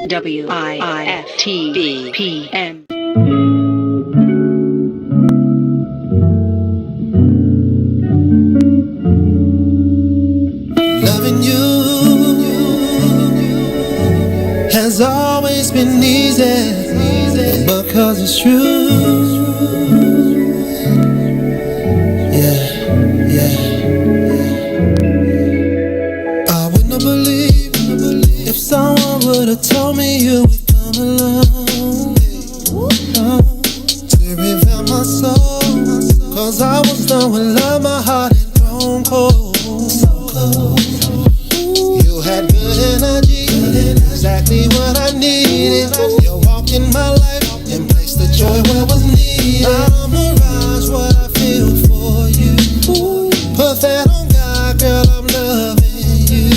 WIFTV-PM. Loving you has always been easy, because it's true. Yeah. I wouldn't have believed if someone would have told me you would come along to reveal my soul. Cause I was done with love, my heart had grown cold. You had good energy, exactly what I needed. You walked in my life and placed the joy where was needed. I'm a mirage, what I feel for you. Put that on God, girl, I'm loving you.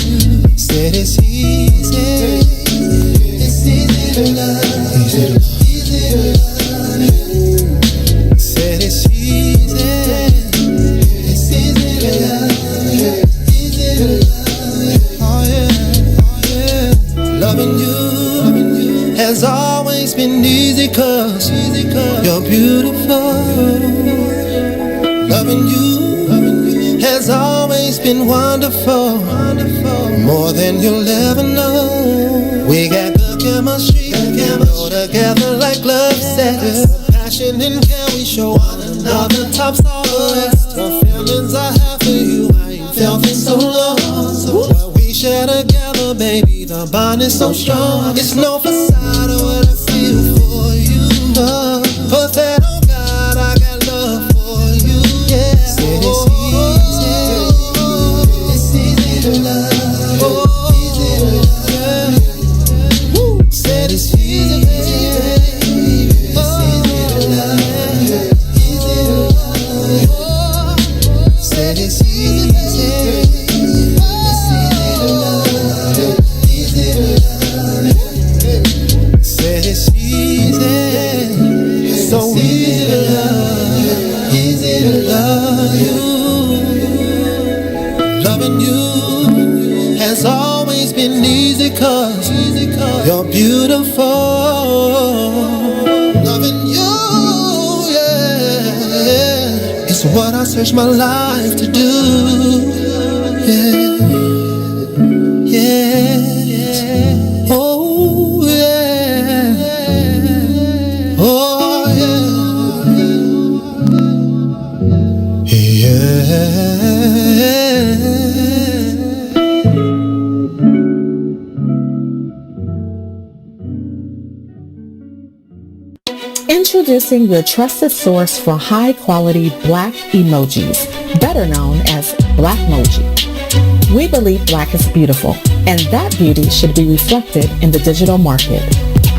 Said it's easy. It's easy to love. Easy to love. Said it's easy. It's easy to love. Easy to love. Oh yeah. Loving you has always been easy, cause you're beautiful. Loving you has always been wonderful, more than you'll ever know. We got good chemistry, go together like love says. Passion and care we show one another, tops all the rest. The feelings I have for you, I ain't felt in so long. What we share together, baby, the bond is so strong. It's no facade of what I feel for you. Put that on God, I got love for you. Yeah, said it's easy. It's easy to love. Easy to love. Said it's easy. It's easy to love. Easy to love. Said it's easy. It's easy to love. Easy to love. Said it's easy. So easy to love. Easy to love you. Loving you has always been easy, cause you're beautiful. Loving you, yeah, it's what I search my life to do. Yeah. Oh yeah. Oh yeah. Yeah. Introducing your trusted source for high-quality black emojis, better known as Blackmoji. We believe black is beautiful, and that beauty should be reflected in the digital market.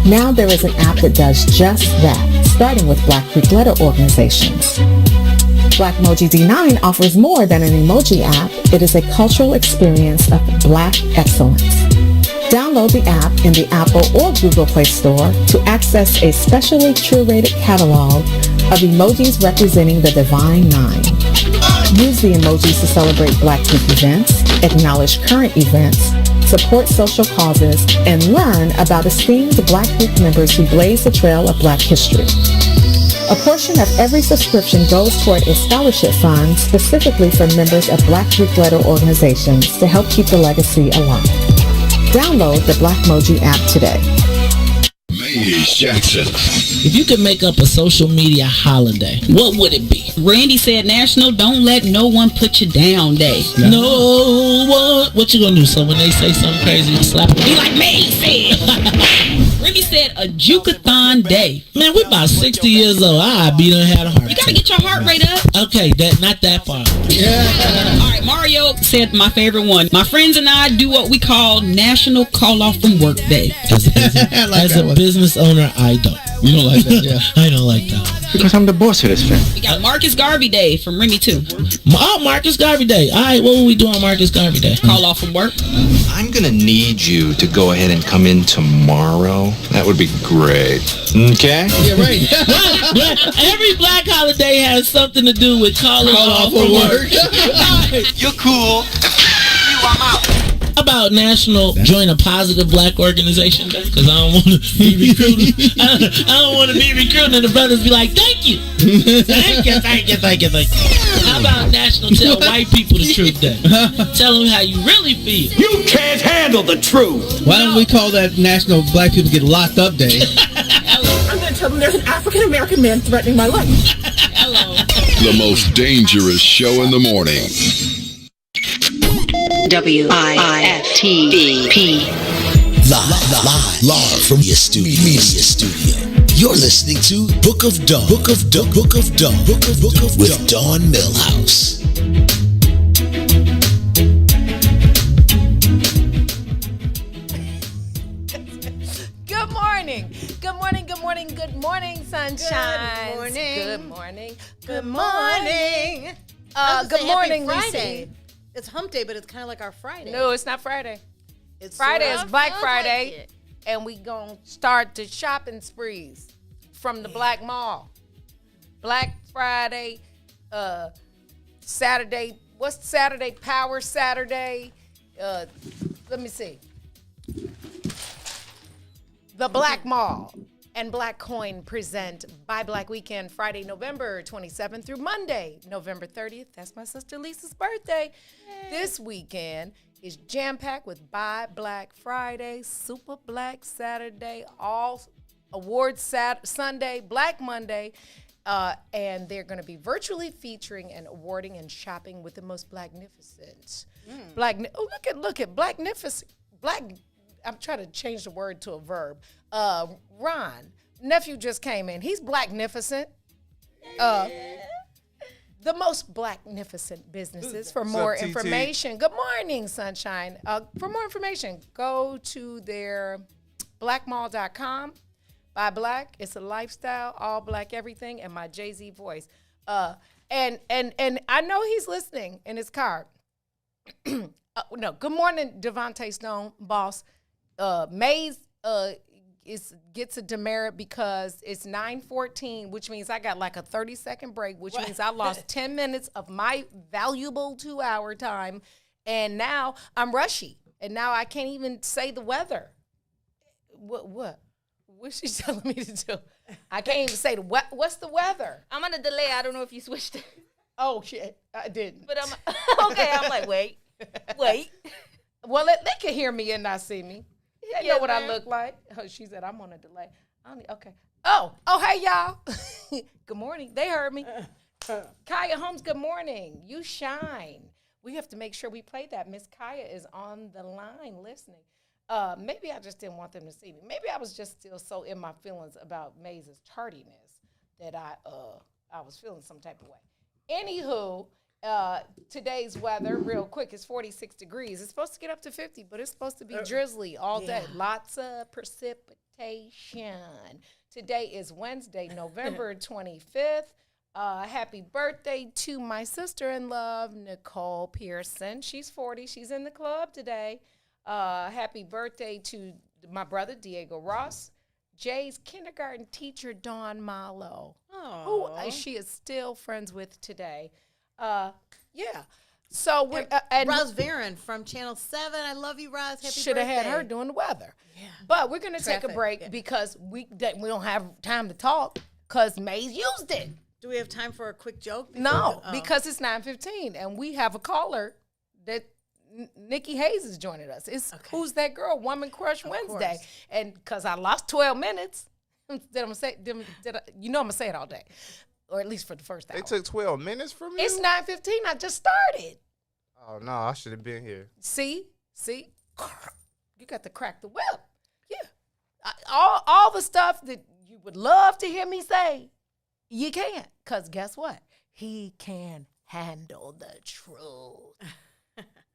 Now there is an app that does just that, starting with Black Greek letter organizations. Blackmoji D9 offers more than an emoji app. It is a cultural experience of black excellence. Download the app in the Apple or Google Play Store to access a specially curated catalog of emojis representing the Divine Nine. Use the emojis to celebrate Black Greek events, acknowledge current events, support social causes, and learn about esteemed Black Greek members who blaze the trail of Black history. A portion of every subscription goes toward a scholarship fund specifically for members of Black Greek letter organizations to help keep the legacy alive. Download the Blackmoji app today. Ladies Jackson. If you could make up a social media holiday, what would it be? Randy said National Don't Let No One Put You Down Day. No one. What you gonna do? So when they say something crazy, you slap them? Be like me said. Remy said a Jukathon Day. Man, we about 60 years old. I be done had a heart. You gotta get your heart rate up. Okay, not that far. Yeah. All right, Mario said my favorite one. My friends and I do what we call National Call Off from Work Day. As a business owner, I don't. You don't like that, yeah? I don't like that. Because I'm the boss of this thing. We got Marcus Garvey Day from Remy too. Oh, Marcus Garvey Day. All right, what will we do on Marcus Garvey Day? Call off from work. I'm gonna need you to go ahead and come in tomorrow. That would be great. Okay? Yeah, right. Every black holiday has something to do with calling off from work. You're cool. I'm out. How about National Join a Positive Black Organization Day? Because I don't want to be recruited. I don't want to be recruited and the brothers be like, thank you. Thank you. How about National Tell White People the Truth Day? Tell them how you really feel. You can't handle the truth. Why don't we call that National Black People Get Locked Up Day? I'm going to tell them there's an African-American man threatening my life. Hello. The most dangerous show in the morning. WIFTV. Live from your studio. You're listening to Book of Dawn. Book of with Dawn Millhouse. Good morning, sunshine. Good morning. Good morning, Friday. It's hump day, but it's kind of like our Friday. No, it's not Friday. It's Friday. It's Black Friday. Like and we going to start the shopping sprees from the Black Mall. Black Friday, Saturday. What's Saturday? Power Saturday. Let me see. The Black Mall and Black Coin present Buy Black Weekend, Friday, November 27th through Monday, November 30th. That's my sister Lisa's birthday. Yay. This weekend is jam-packed with Buy Black Friday, Super Black Saturday, All Awards Sunday, Black Monday, and they're going to be virtually featuring and awarding and shopping with the most Blacknificent. Look at Blacknificent. I'm trying to change the word to a verb. Ron, nephew just came in. He's Blacknificent. The most Blacknificent businesses. For more information, good morning, sunshine. For more information, go to their blackmall.com. Buy Black. It's a lifestyle, all black everything, and my Jay-Z voice. And I know he's listening in his car. No, good morning, Devontae Stone, boss. Maze gets a demerit because it's 9:14, which means I got like a 30-second break, which means I lost 10 minutes of my valuable 2-hour time, and now I'm rushy, and now I can't even say the weather. What? What's she telling me to do? I can't even say what's the weather? I'm on a delay. I don't know if you switched it. Oh, shit. I didn't. But I'm okay. I'm like, wait. Well, they can hear me and not see me. They know what I look like. Oh, she said, I'm on a delay. Okay. Oh, hey, y'all. Good morning. They heard me. Kaya Holmes, good morning. You shine. We have to make sure we play that. Miss Kaya is on the line listening. Maybe I just didn't want them to see me. Maybe I was just still so in my feelings about Maze's tardiness that I was feeling some type of way. Anywho, today's weather, real quick, is 46 degrees. It's supposed to get up to 50, but it's supposed to be drizzly all day. Lots of precipitation. Today is Wednesday, November 25th. Happy birthday to my sister-in-law, Nicole Pearson. She's 40. She's in the club today. Happy birthday to my brother, Diego Ross. Jay's kindergarten teacher, Dawn Malo, who she is still friends with today. Yeah. So we're and Roz Varon from Channel 7. I love you, Roz. Happy birthday. Should have had her doing the weather. Yeah. But we're gonna take a break because we don't have time to talk because Maze used it. Do we have time for a quick joke? No, because it's 9:15 and we have a caller that Nikki Hayes is joining us. It's Who's That Girl? Woman Crush Wednesday. And because I lost 12 minutes, I'm gonna say I'm gonna say it all day. Or at least for the first hour. They took 12 minutes from you? It's 9:15. I just started. Oh, no. I should have been here. See? You got to crack the whip. Yeah. All the stuff that you would love to hear me say, you can't. Because guess what? He can handle the truth.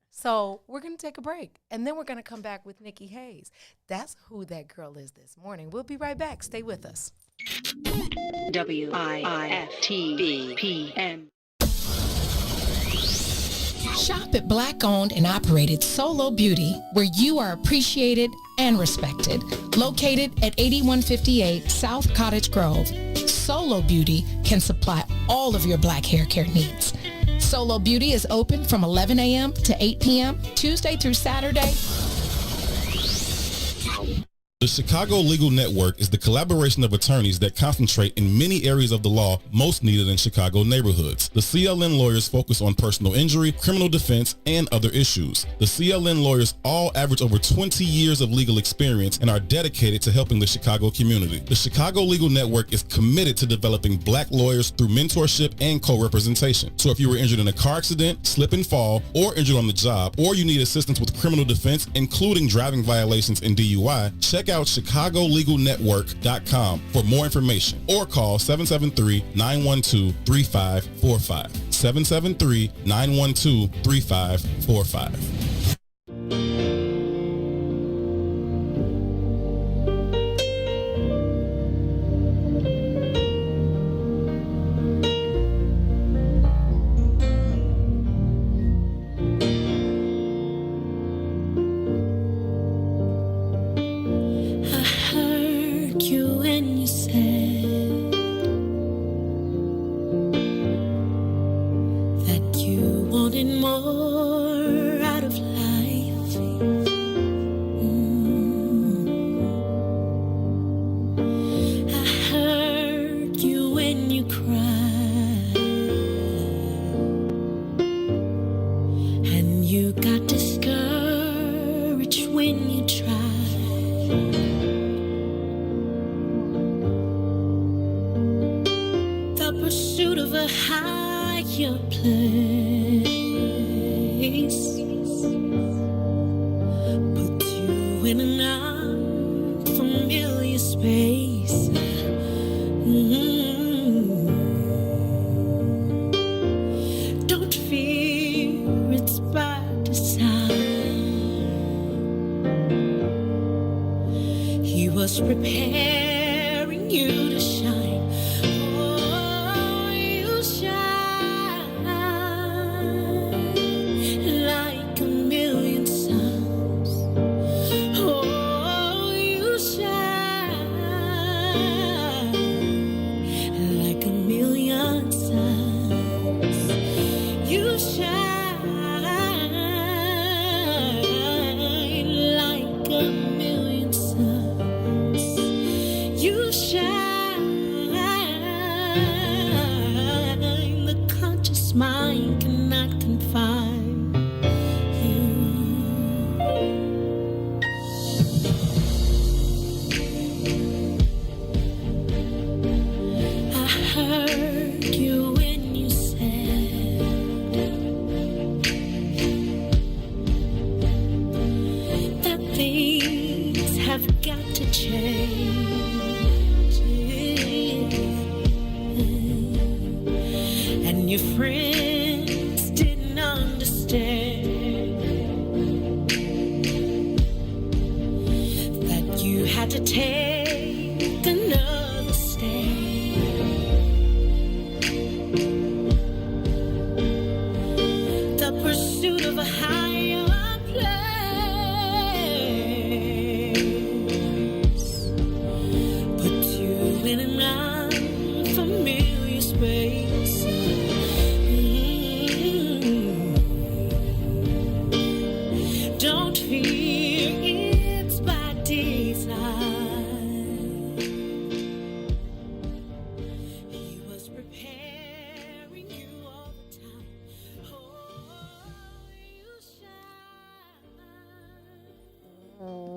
So we're going to take a break. And then we're going to come back with Nikki Hayes. That's who that girl is this morning. We'll be right back. Stay with us. WIFTV PM. Shop at Black-owned and operated Solo Beauty, where you are appreciated and respected. Located at 8158 South Cottage Grove, Solo Beauty can supply all of your black hair care needs. Solo Beauty is open from 11 a.m. to 8 p.m., Tuesday through Saturday. The Chicago Legal Network is the collaboration of attorneys that concentrate in many areas of the law most needed in Chicago neighborhoods. The CLN lawyers focus on personal injury, criminal defense, and other issues. The CLN lawyers all average over 20 years of legal experience and are dedicated to helping the Chicago community. The Chicago Legal Network is committed to developing black lawyers through mentorship and co-representation. So if you were injured in a car accident, slip and fall, or injured on the job, or you need assistance with criminal defense, including driving violations and DUI, check out ChicagoLegalNetwork.com for more information or call 773-912-3545. 773-912-3545.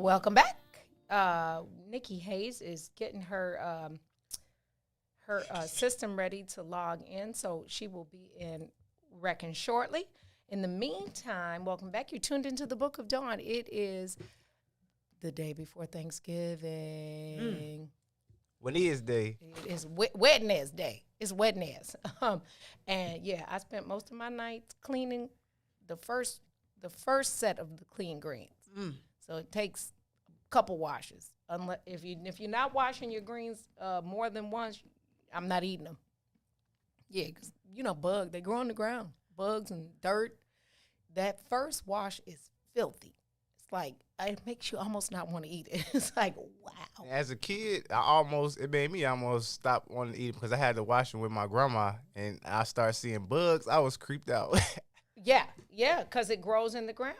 Welcome back. Nikki Hayes is getting her system ready to log in, so she will be in Reckon shortly. In the meantime, welcome back. You're tuned into the Book of Dawn. It is the day before Thanksgiving. Wednesday. It is Wednesday. It's Wednesday. And yeah, I spent most of my nights cleaning the first set of the clean greens. So it takes a couple washes. Unless if you're not washing your greens more than once, I'm not eating them. Yeah, because they grow on the ground. Bugs and dirt. That first wash is filthy. It's like it makes you almost not want to eat it. It's like, wow. As a kid, it made me almost stop wanting to eat it because I had to wash them with my grandma, and I started seeing bugs. I was creeped out. Yeah, because it grows in the ground.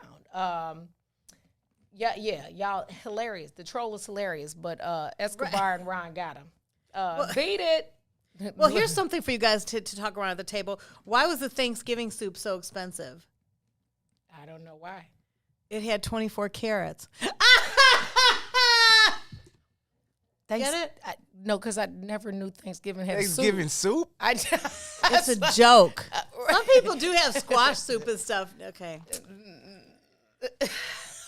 Y'all hilarious. The troll is hilarious, but Escobar and Ron got him. Beat it. Well, here's something for you guys to talk around at the table. Why was the Thanksgiving soup so expensive? I don't know why. It had 24 carrots. Get it? No, because I never knew Thanksgiving had Thanksgiving soup? It's a joke. Some people do have squash soup and stuff. Okay.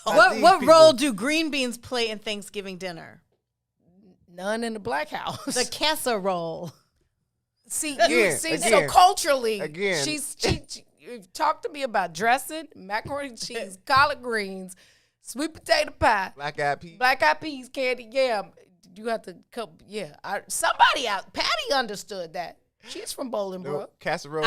What role do green beans play in Thanksgiving dinner? None in the Black House. The casserole. See, so culturally, she talked to me about dressing, macaroni and cheese, collard greens, sweet potato pie, black eyed peas, candy yam. You have to come, somebody out. Patty understood that. She's from Bolingbrook. Casserole.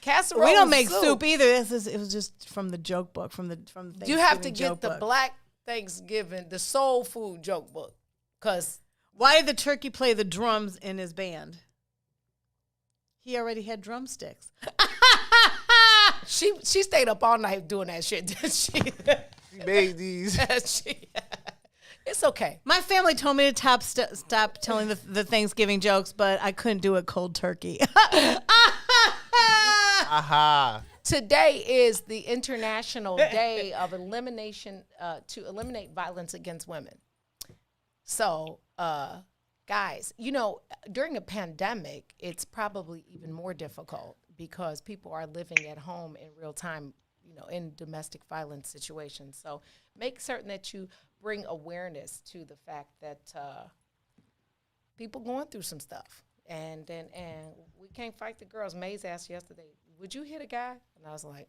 Casserole. We don't make soup either. It was just from the joke book, from the Thanksgiving You have to get joke the book. Black Thanksgiving, the soul food joke book, because why did the turkey play the drums in his band? He already had drumsticks. She stayed up all night doing that shit, didn't she? She made these. It's okay. My family told me to stop telling the Thanksgiving jokes, but I couldn't do it cold turkey. Aha. Today is the International Day of Elimination to eliminate violence against women. So, guys, during a pandemic, it's probably even more difficult because people are living at home in real time, in domestic violence situations. So make certain that you bring awareness to the fact that people going through some stuff. And we can't fight the girls. Maze asked yesterday, would you hit a guy? And I was like,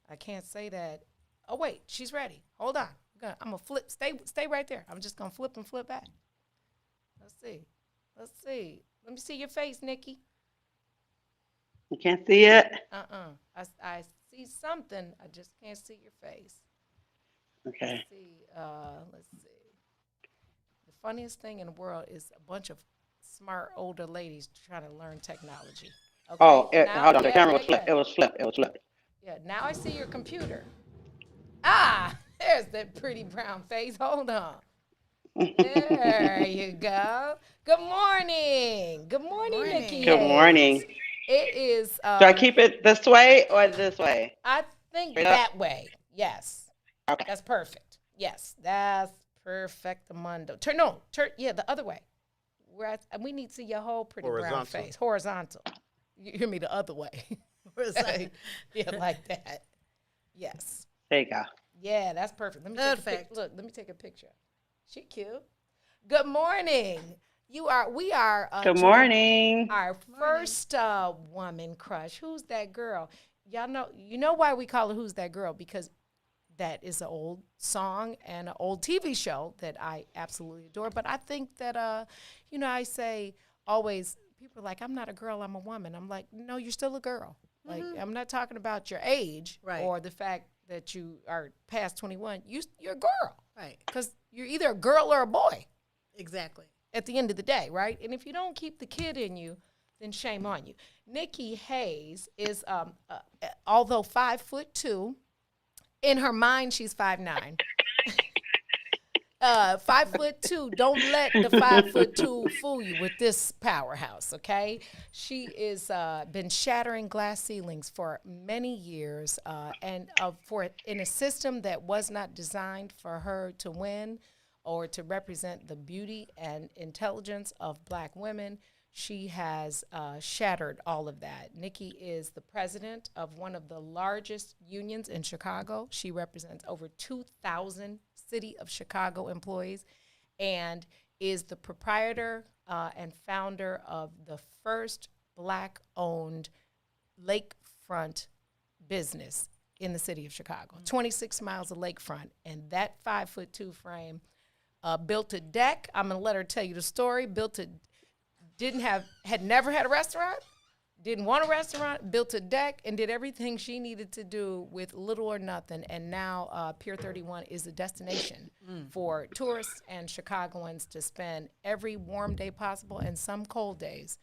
I can't say that. Oh, wait, she's ready. Hold on. I'm going to flip. Stay right there. I'm just going to flip and flip back. Let's see. Let me see your face, Nikki. You can't see it? I see something. I just can't see your face. Okay. Let's see. The funniest thing in the world is a bunch of smart older ladies trying to learn technology. Okay? Oh, hold on. The camera was flipped. It was flipped. Yeah, now I see your computer. There's that pretty brown face. Hold on. There you go. Good morning. Good morning, Nikki. Good morning. It is. Do I keep it this way or this way? I think Straight that up? way. Yes. Okay. That's perfect. Yes, that's perfectamundo. Yeah, the other way. We need to see your whole pretty brown face. Horizontal. You hear me the other way. Yeah, like that. Yes. There you go. Yeah, that's perfect. Let me take a picture. She cute. Good morning. We are. Good morning. Our first woman crush. Who's that girl? Y'all know. You know why we call it "Who's That Girl"? Because that is an old song and an old TV show that I absolutely adore. But I think that I say always. People are like, I'm not a girl, I'm a woman. I'm like, no, you're still a girl. Like, I'm not talking about your age or the fact that you are past 21. You're a girl. Right. Because you're either a girl or a boy. Exactly. At the end of the day, right? And if you don't keep the kid in you, then shame on you. Nikki Hayes is, although 5'2", in her mind, she's 5'9". 5'2". Don't let the 5'2" fool you with this powerhouse, okay? She is been shattering glass ceilings for many years, and in a system that was not designed for her to win or to represent the beauty and intelligence of Black women. She has shattered all of that. Nikki is the president of one of the largest unions in Chicago. She represents over 2,000 City of Chicago employees and is the proprietor and founder of the first Black-owned lakefront business in the city of Chicago. 26 miles of lakefront, and that 5'2" frame built a deck. I'm going to let her tell you the story. Had never had a restaurant, didn't want a restaurant, built a deck, and did everything she needed to do with little or nothing. And now Pier 31 is a destination for tourists and Chicagoans to spend every warm day possible and some cold days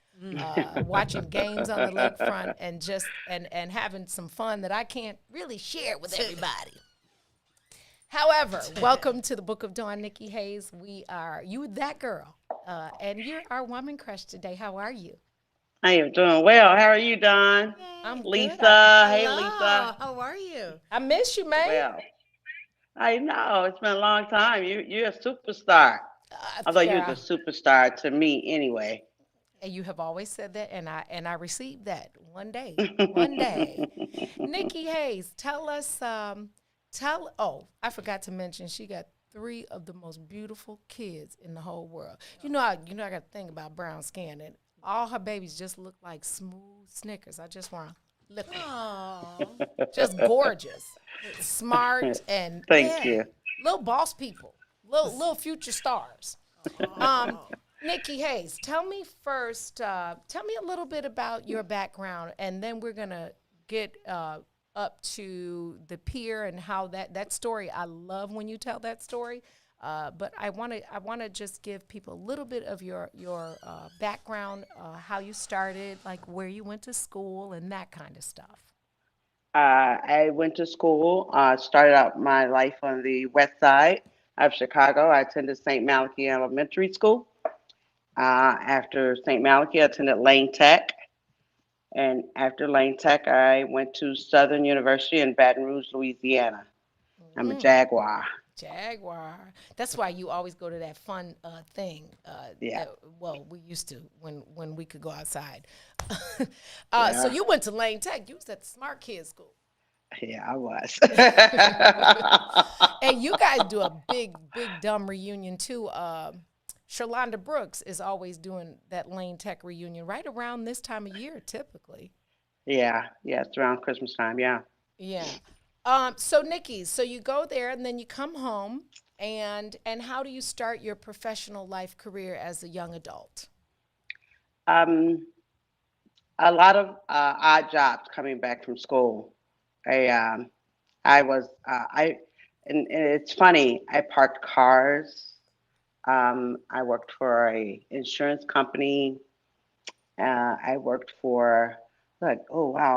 watching games on the lakefront and just and having some fun that I can't really share with everybody. However, welcome to the Book of Dawn, Nikki Hayes. You that girl, and you're our woman crush today. How are you? I am doing well. How are you, Don? I'm Lisa. good. Hey, Hello. Lisa. How are you? I miss you, man. Well, I know. It's been a long time. You're a superstar. Although you're the superstar to me anyway. And you have always said that, and I received that one day. One day. Nikki Hayes, tell us, I forgot to mention, she got 3 of the most beautiful kids in the whole world. You know, I got to think about brown skin, and all her babies just look like smooth Snickers. I just want to lick them. Just gorgeous, smart, and Thank you. Little boss people, little future stars. Nikki Hayes, tell me first. Tell me a little bit about your background, and then we're gonna get up to the pier and how that story. I love when you tell that story. But I want to just give people a little bit of your background, how you started, like where you went to school and that kind of stuff. I went to school, started out my life on the west side of Chicago. I attended St. Malachy Elementary School. After St. Malachy, I attended Lane Tech. And after Lane Tech, I went to Southern University in Baton Rouge, Louisiana. I'm a Jaguar. Jaguar. That's why you always go to that fun thing. Yeah. We used to when we could go outside. So you went to Lane Tech. You was at the Smart Kids School. Yeah, I was. And you guys do a big dumb reunion too. Sherlonda Brooks is always doing that Lane Tech reunion right around this time of year, typically. Yeah, it's around Christmas time. Yeah. Yeah. So Nikki, so you go there and then you come home, and how do you start your professional life career as a young adult? A lot of odd jobs coming back from school. And it's funny. I parked cars. I worked for a insurance company. I worked for. I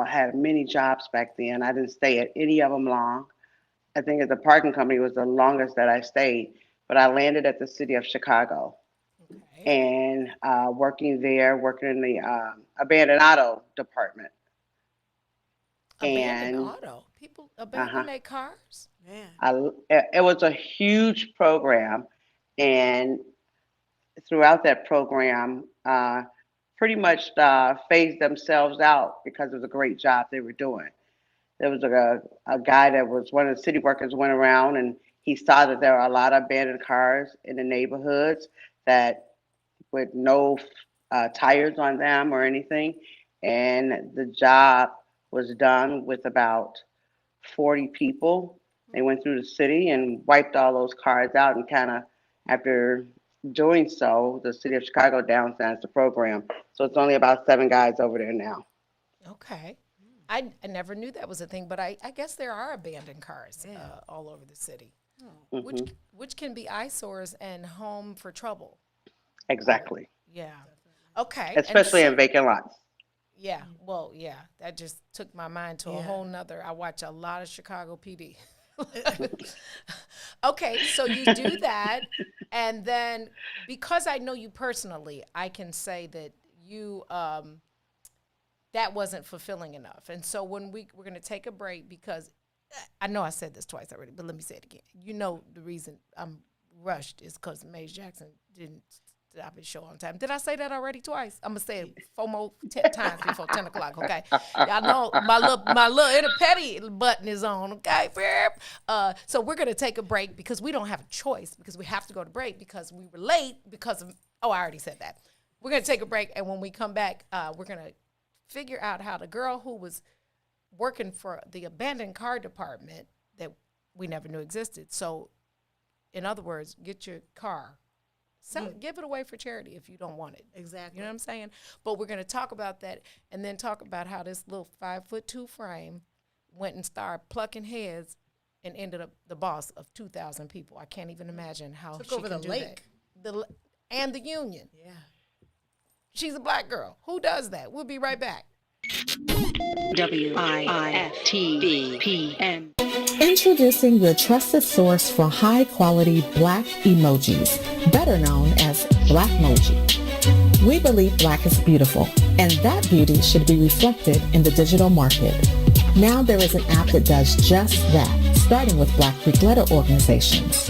had many jobs back then. I didn't stay at any of them long. I think at the parking company was the longest that I stayed, but I landed at the city of Chicago. Okay. And working in the abandoned auto department. Abandoned auto? People abandon their cars? Man. It was a huge program, and throughout that program, pretty much phased themselves out because of the great job they were doing. There was a guy that was one of the city workers went around, and he saw that there were a lot of abandoned cars in the neighborhoods that with no tires on them or anything. And the job was done with about 40 people. They went through the city and wiped all those cars out, and kind of after doing so, the city of Chicago downsized the program. So it's only about 7 guys over there now. Okay. I never knew that was a thing, but I guess there are abandoned cars all over the city, which can be eyesores and home for trouble. Exactly. Yeah. Okay. Especially in vacant lots. Yeah. Well, yeah. That just took my mind to a whole nother. I watch a lot of Chicago PD. Okay, so you do that, and then because I know you personally, I can say that you that wasn't fulfilling enough. And so when we're going to take a break, because I know I said this twice already, but let me say it again. You know the reason I'm rushed is because Maze Jackson didn't stop his show on time. Did I say that already twice? I'm going to say it 4 more times before 10 o'clock, okay? Y'all know my little inner petty button is on, okay? So we're going to take a break because we don't have a choice, because we have to go to break because we were late because of, I already said that. We're going to take a break, and when we come back, we're going to figure out how the girl who was working for the abandoned car department that we never knew existed. So, in other words, get your car Give it away for charity if you don't want it. Exactly. You know what I'm saying? But we're going to talk about that and then talk about how this little 5'2" frame went and started plucking heads and ended up the boss of 2,000 people. I can't even imagine how Took she over can the do lake. that. And the union. Yeah. She's a black girl. Who does that? We'll be right back. WIFTBPM. Introducing your trusted source for high-quality black emojis, better known as Blackmoji. We believe black is beautiful, and that beauty should be reflected in the digital market. Now there is an app that does just that, starting with Black Greek letter organizations.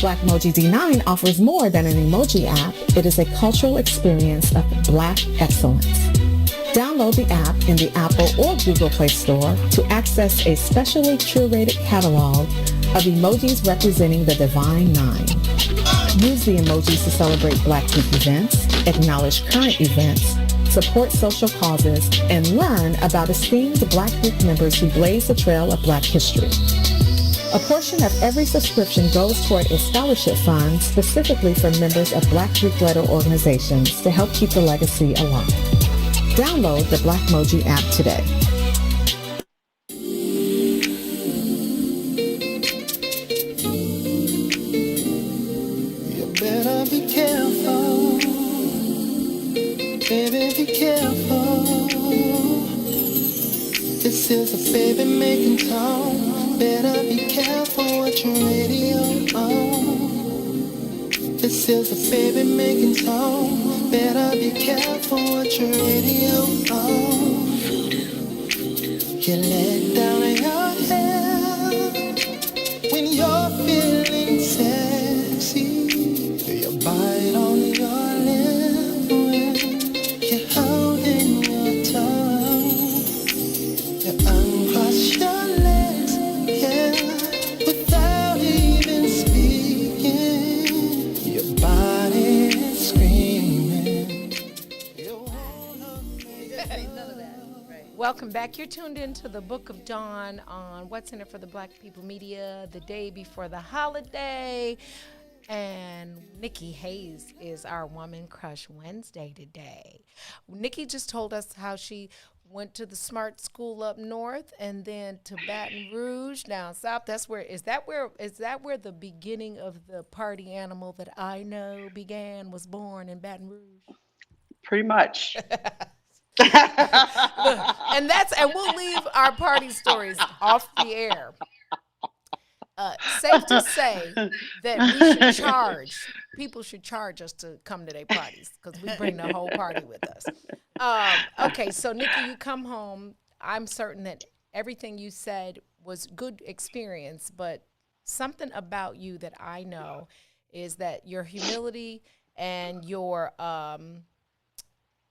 Blackmoji D9 offers more than an emoji app. It is a cultural experience of black excellence. Download the app in the Apple or Google Play Store to access a specially curated catalog of emojis representing the Divine Nine. Use the emojis to celebrate Black Greek events, acknowledge current events, support social causes, and learn about esteemed Black Greek members who blaze the trail of Black history. A portion of every subscription goes toward a scholarship fund specifically for members of Black Greek letter organizations to help keep the legacy alive. Download the Blackmoji app today. You better be careful, baby, be careful. This is a baby making tone. Better be careful what your radio on. This is a baby making tone. Better be careful what your radio on. You let down your hair when you're feeling sexy. You bite on your lip when you're holding your tongue. You uncross your legs, yeah, without even speaking. Your body is screaming. Welcome back. You're tuned into the Book of Dawn on What's in It for the Black People Media, the day before the holiday. And Nikki Hayes is our Woman Crush Wednesday today. Nikki just told us how she went to the smart school up north and then to Baton Rouge down south. Is that where the beginning of the party animal that I know was born in Baton Rouge? Pretty much. Look, and we'll leave our party stories off the air. Safe to say that people should charge us to come to their parties because we bring the whole party with us. Okay, so Nikki, you come home. I'm certain that everything you said was good experience, but something about you that I know is that your humility and your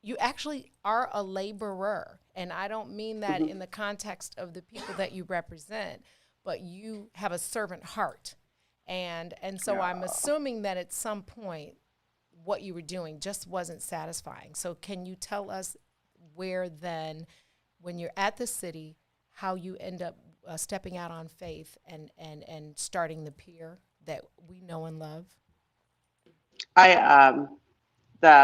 you actually are a laborer. And I don't mean that in the context of the people that you represent, but you have a servant heart. And so I'm assuming that at some point what you were doing just wasn't satisfying. So can you tell us where then, when you're at the city, how you end up stepping out on faith and starting the pier that we know and love? I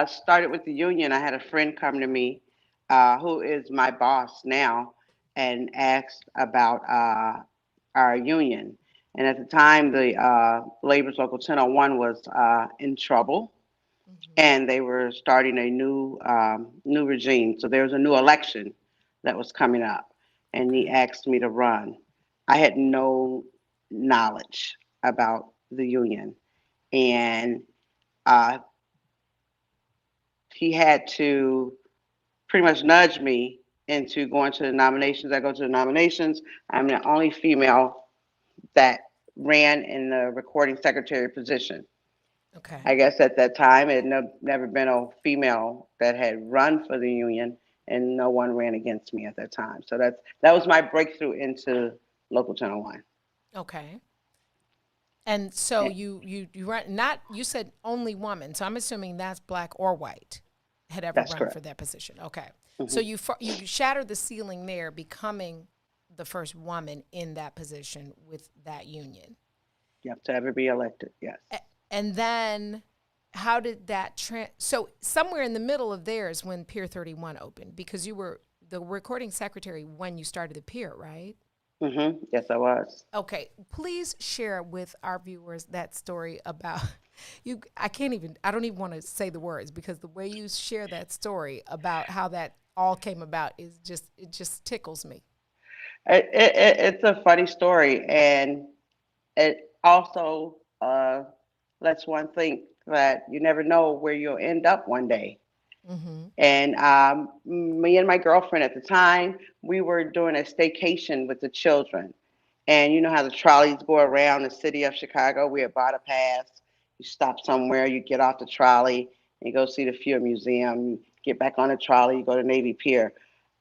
started with the union. I had a friend come to me who is my boss now and asked about our union. And at the time, the Labor's Local 1001 was in trouble, and they were starting a new regime. So there was a new election that was coming up, and he asked me to run. I had no knowledge about the union, and he had to pretty much nudge me into going to the nominations. I go to the nominations. I'm the only female that ran in the recording secretary position. Okay. I guess at that time, it had never been a female that had run for the union, and no one ran against me at that time. So that was my breakthrough into Local 1001. Okay. And so you run, you said only woman, so I'm assuming that's black or white had ever run for that position. Okay. Mm-hmm. So you shattered the ceiling there, becoming the first woman in that position with that union. You have to ever be elected, yes. And then how did that so somewhere in the middle of there is when Pier 31 opened, because you were the recording secretary when you started the Pier, right? Mm-hmm. Yes, I was. Okay, please share with our viewers that story about you. I don't even want to say the words, because the way you share that story about how that all came about it just tickles me. It's a funny story, and it also lets one think that you never know where you'll end up one day. Mm-hmm. And me and my girlfriend at the time, we were doing a staycation with the children. And you know how the trolleys go around the city of Chicago? We had bought a pass. You stop somewhere, you get off the trolley, and you go see the Field Museum. You get back on the trolley, you go to Navy Pier.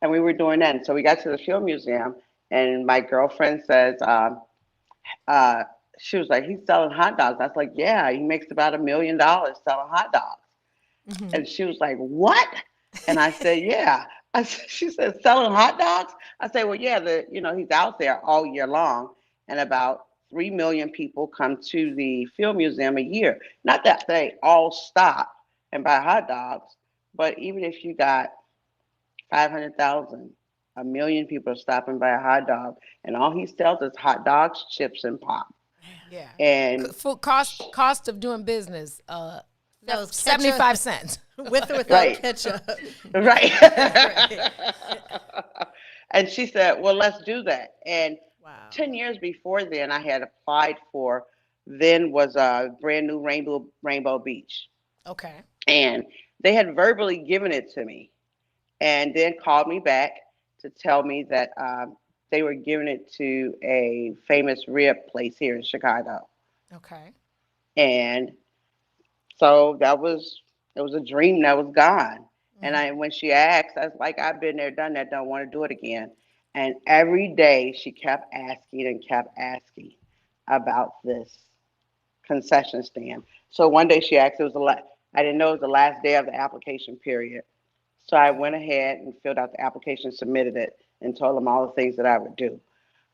And we were doing that. And so we got to the Field Museum, and my girlfriend says, she was like, he's selling hot dogs. I was like, yeah, he makes about $1 million selling hot dogs. Mm-hmm. And she was like, what? And I said, yeah. She said, selling hot dogs? I said, well, yeah, he's out there all year long, and about 3 million people come to the Field Museum a year. Not that they all stop and buy hot dogs, but even if you got 500,000, 1 million people are stopping by a hot dog, and all he sells is hot dogs, chips, and pop. Yeah. And full cost of doing business, 75 cents. With or without ketchup. Right. And she said, well, let's do that. And 10 years before then, I had applied for, then was a brand new Rainbow Beach. Okay. And they had verbally given it to me, and then called me back to tell me that they were giving it to a famous rib place here in Chicago. Okay. And so it was a dream that was gone. Mm-hmm. And when she asked, I was like, I've been there, done that, don't want to do it again. And every day she kept asking about this concession stand. So one day she asked, I didn't know it was the last day of the application period. So I went ahead and filled out the application, submitted it, and told them all the things that I would do.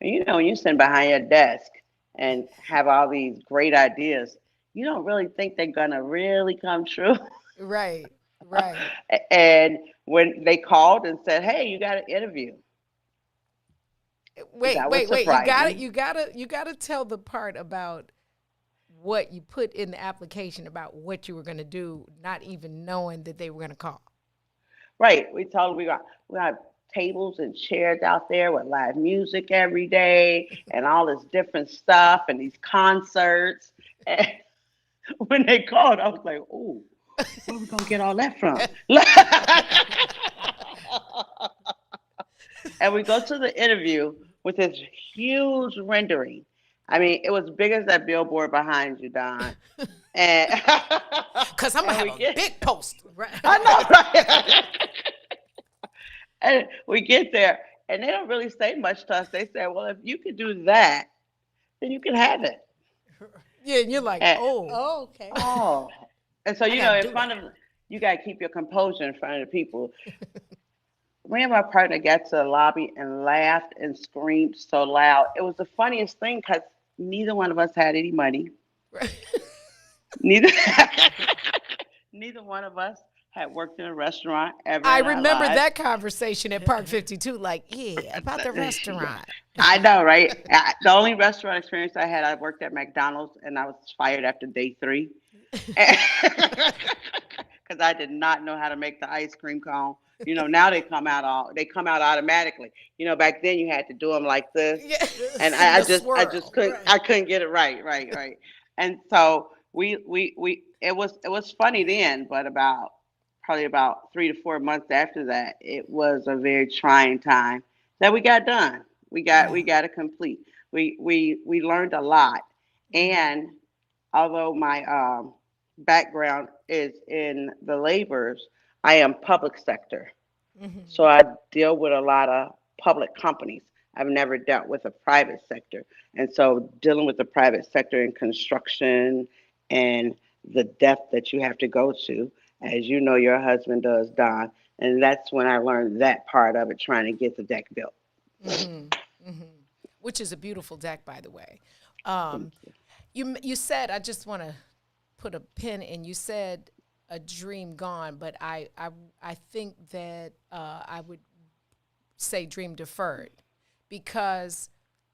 And when you sit behind your desk and have all these great ideas, you don't really think they're going to really come true. Right. And when they called and said, hey, you got an interview. Wait. You gotta tell the part about what you put in the application about what you were going to do, not even knowing that they were going to call. Right. We told them we got tables and chairs out there with live music every day and all this different stuff and these concerts. And when they called, I was like, "Ooh, where are we gonna get all that from?" And we go to the interview with this huge rendering. I mean, it was big as that billboard behind you, Don. And because I'm gonna have a big post. Right? I know, right? And we get there, and they don't really say much to us. They say, "Well, if you could do that, then you can have it." Yeah, and you're like, okay. Oh, and so in front of you, gotta keep your composure in front of the people. Me and my partner got to the lobby and laughed and screamed so loud. It was the funniest thing because neither one of us had any money. Neither one of us had worked in a restaurant ever. I remember that conversation at Park 52. Like, yeah, about the restaurant. I know, right? The only restaurant experience I had, I worked at McDonald's, and I was fired after day 3 because I did not know how to make the ice cream cone. Now they come out automatically. Back then you had to do them like this, and I just couldn't get it right. And so it was funny then, but probably about 3 to 4 months after that, it was a very trying time that we got done. We got it complete. We learned a lot, and although my background is in the labors, I am public sector. Mm-hmm. So I deal with a lot of public companies. I've never dealt with a private sector. And so dealing with the private sector in construction and the depth that you have to go to, as you know your husband does, Don. And that's when I learned that part of it, trying to get the deck built. Mm-hmm. Mm-hmm. Which is a beautiful deck, by the way. You said, I just want to put a pin in. You said a dream gone, but I think that I would say dream deferred, because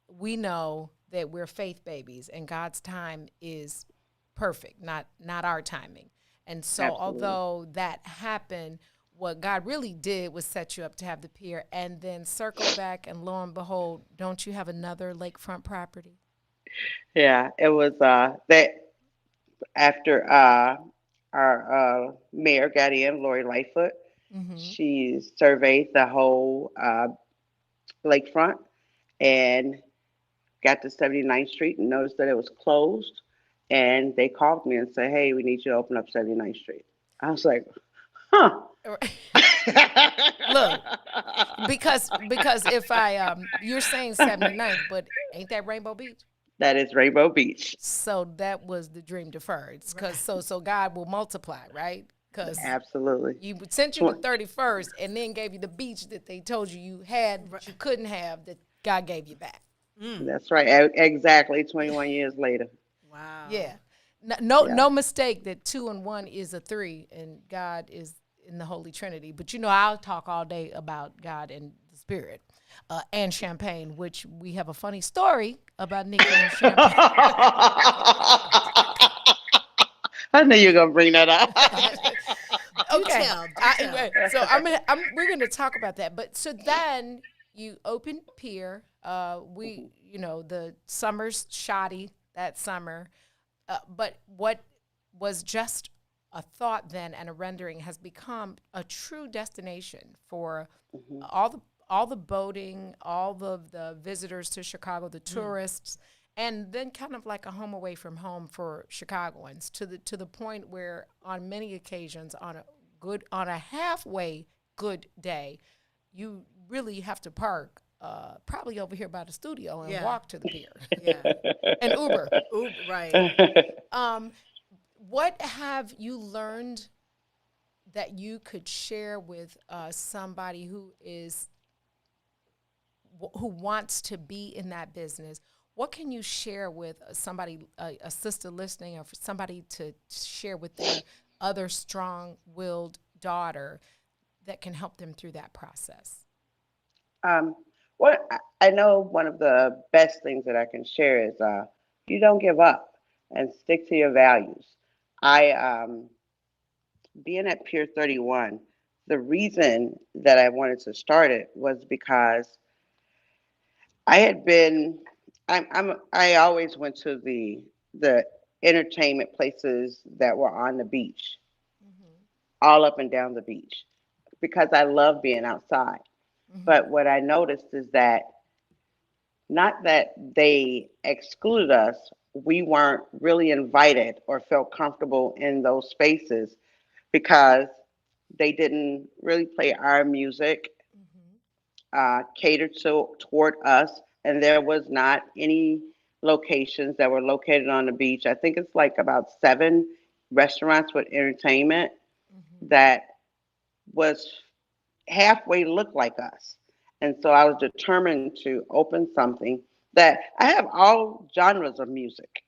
we know that we're faith babies and God's time is perfect, not our timing. And so Absolutely. although that happened, what God really did was set you up to have the pier, and then circle back, and lo and behold, don't you have another lakefront property? Yeah, it was that after our mayor got in, Lori Lightfoot. Mm-hmm. She surveyed the whole lakefront and got to 79th Street and noticed that it was closed. And they called me and said, "Hey, we need you to open up 79th Street." I was like, huh. Look, because if I you're saying 79th, but ain't that Rainbow Beach? That is Rainbow Beach. So that was the dream deferred, because so God will multiply, right? Because absolutely, you sent you the 31st and then gave you the beach that they told you had, but you couldn't have, that God gave you back. That's right. Exactly. 21 years later. Wow. Yeah. No mistake that 2 and 1 is a 3, and God is in the Holy Trinity. But I'll talk all day about God and the Spirit and champagne, which we have a funny story about Nikki and champagne. I knew you were gonna bring that up. Okay. So we're gonna talk about that. But so then you opened Pier. The summer's shoddy that summer. But what was just a thought then and a rendering has become a true destination for all the boating, all the visitors to Chicago, the tourists, and then kind of like a home away from home for Chicagoans, to the point where on many occasions on a halfway good day, you really have to park probably over here by the studio and walk to the pier. Yeah. And Uber, right. What have you learned that you could share with somebody who wants to be in that business? What can you share with somebody, a sister listening, or for somebody to share with their other strong-willed daughter that can help them through that process? I know one of the best things that I can share is you don't give up and stick to your values. Being at Pier 31, the reason that I wanted to start it was because I always went to the entertainment places that were on the beach, all up and down the beach, because I love being outside. But what I noticed is that not that they excluded us, we weren't really invited or felt comfortable in those spaces because they didn't really play our music, catered toward us, and there was not any locations that were located on the beach. I think it's like about 7 restaurants with entertainment that was halfway looked like us. And so I was determined to open something that I have all genres of music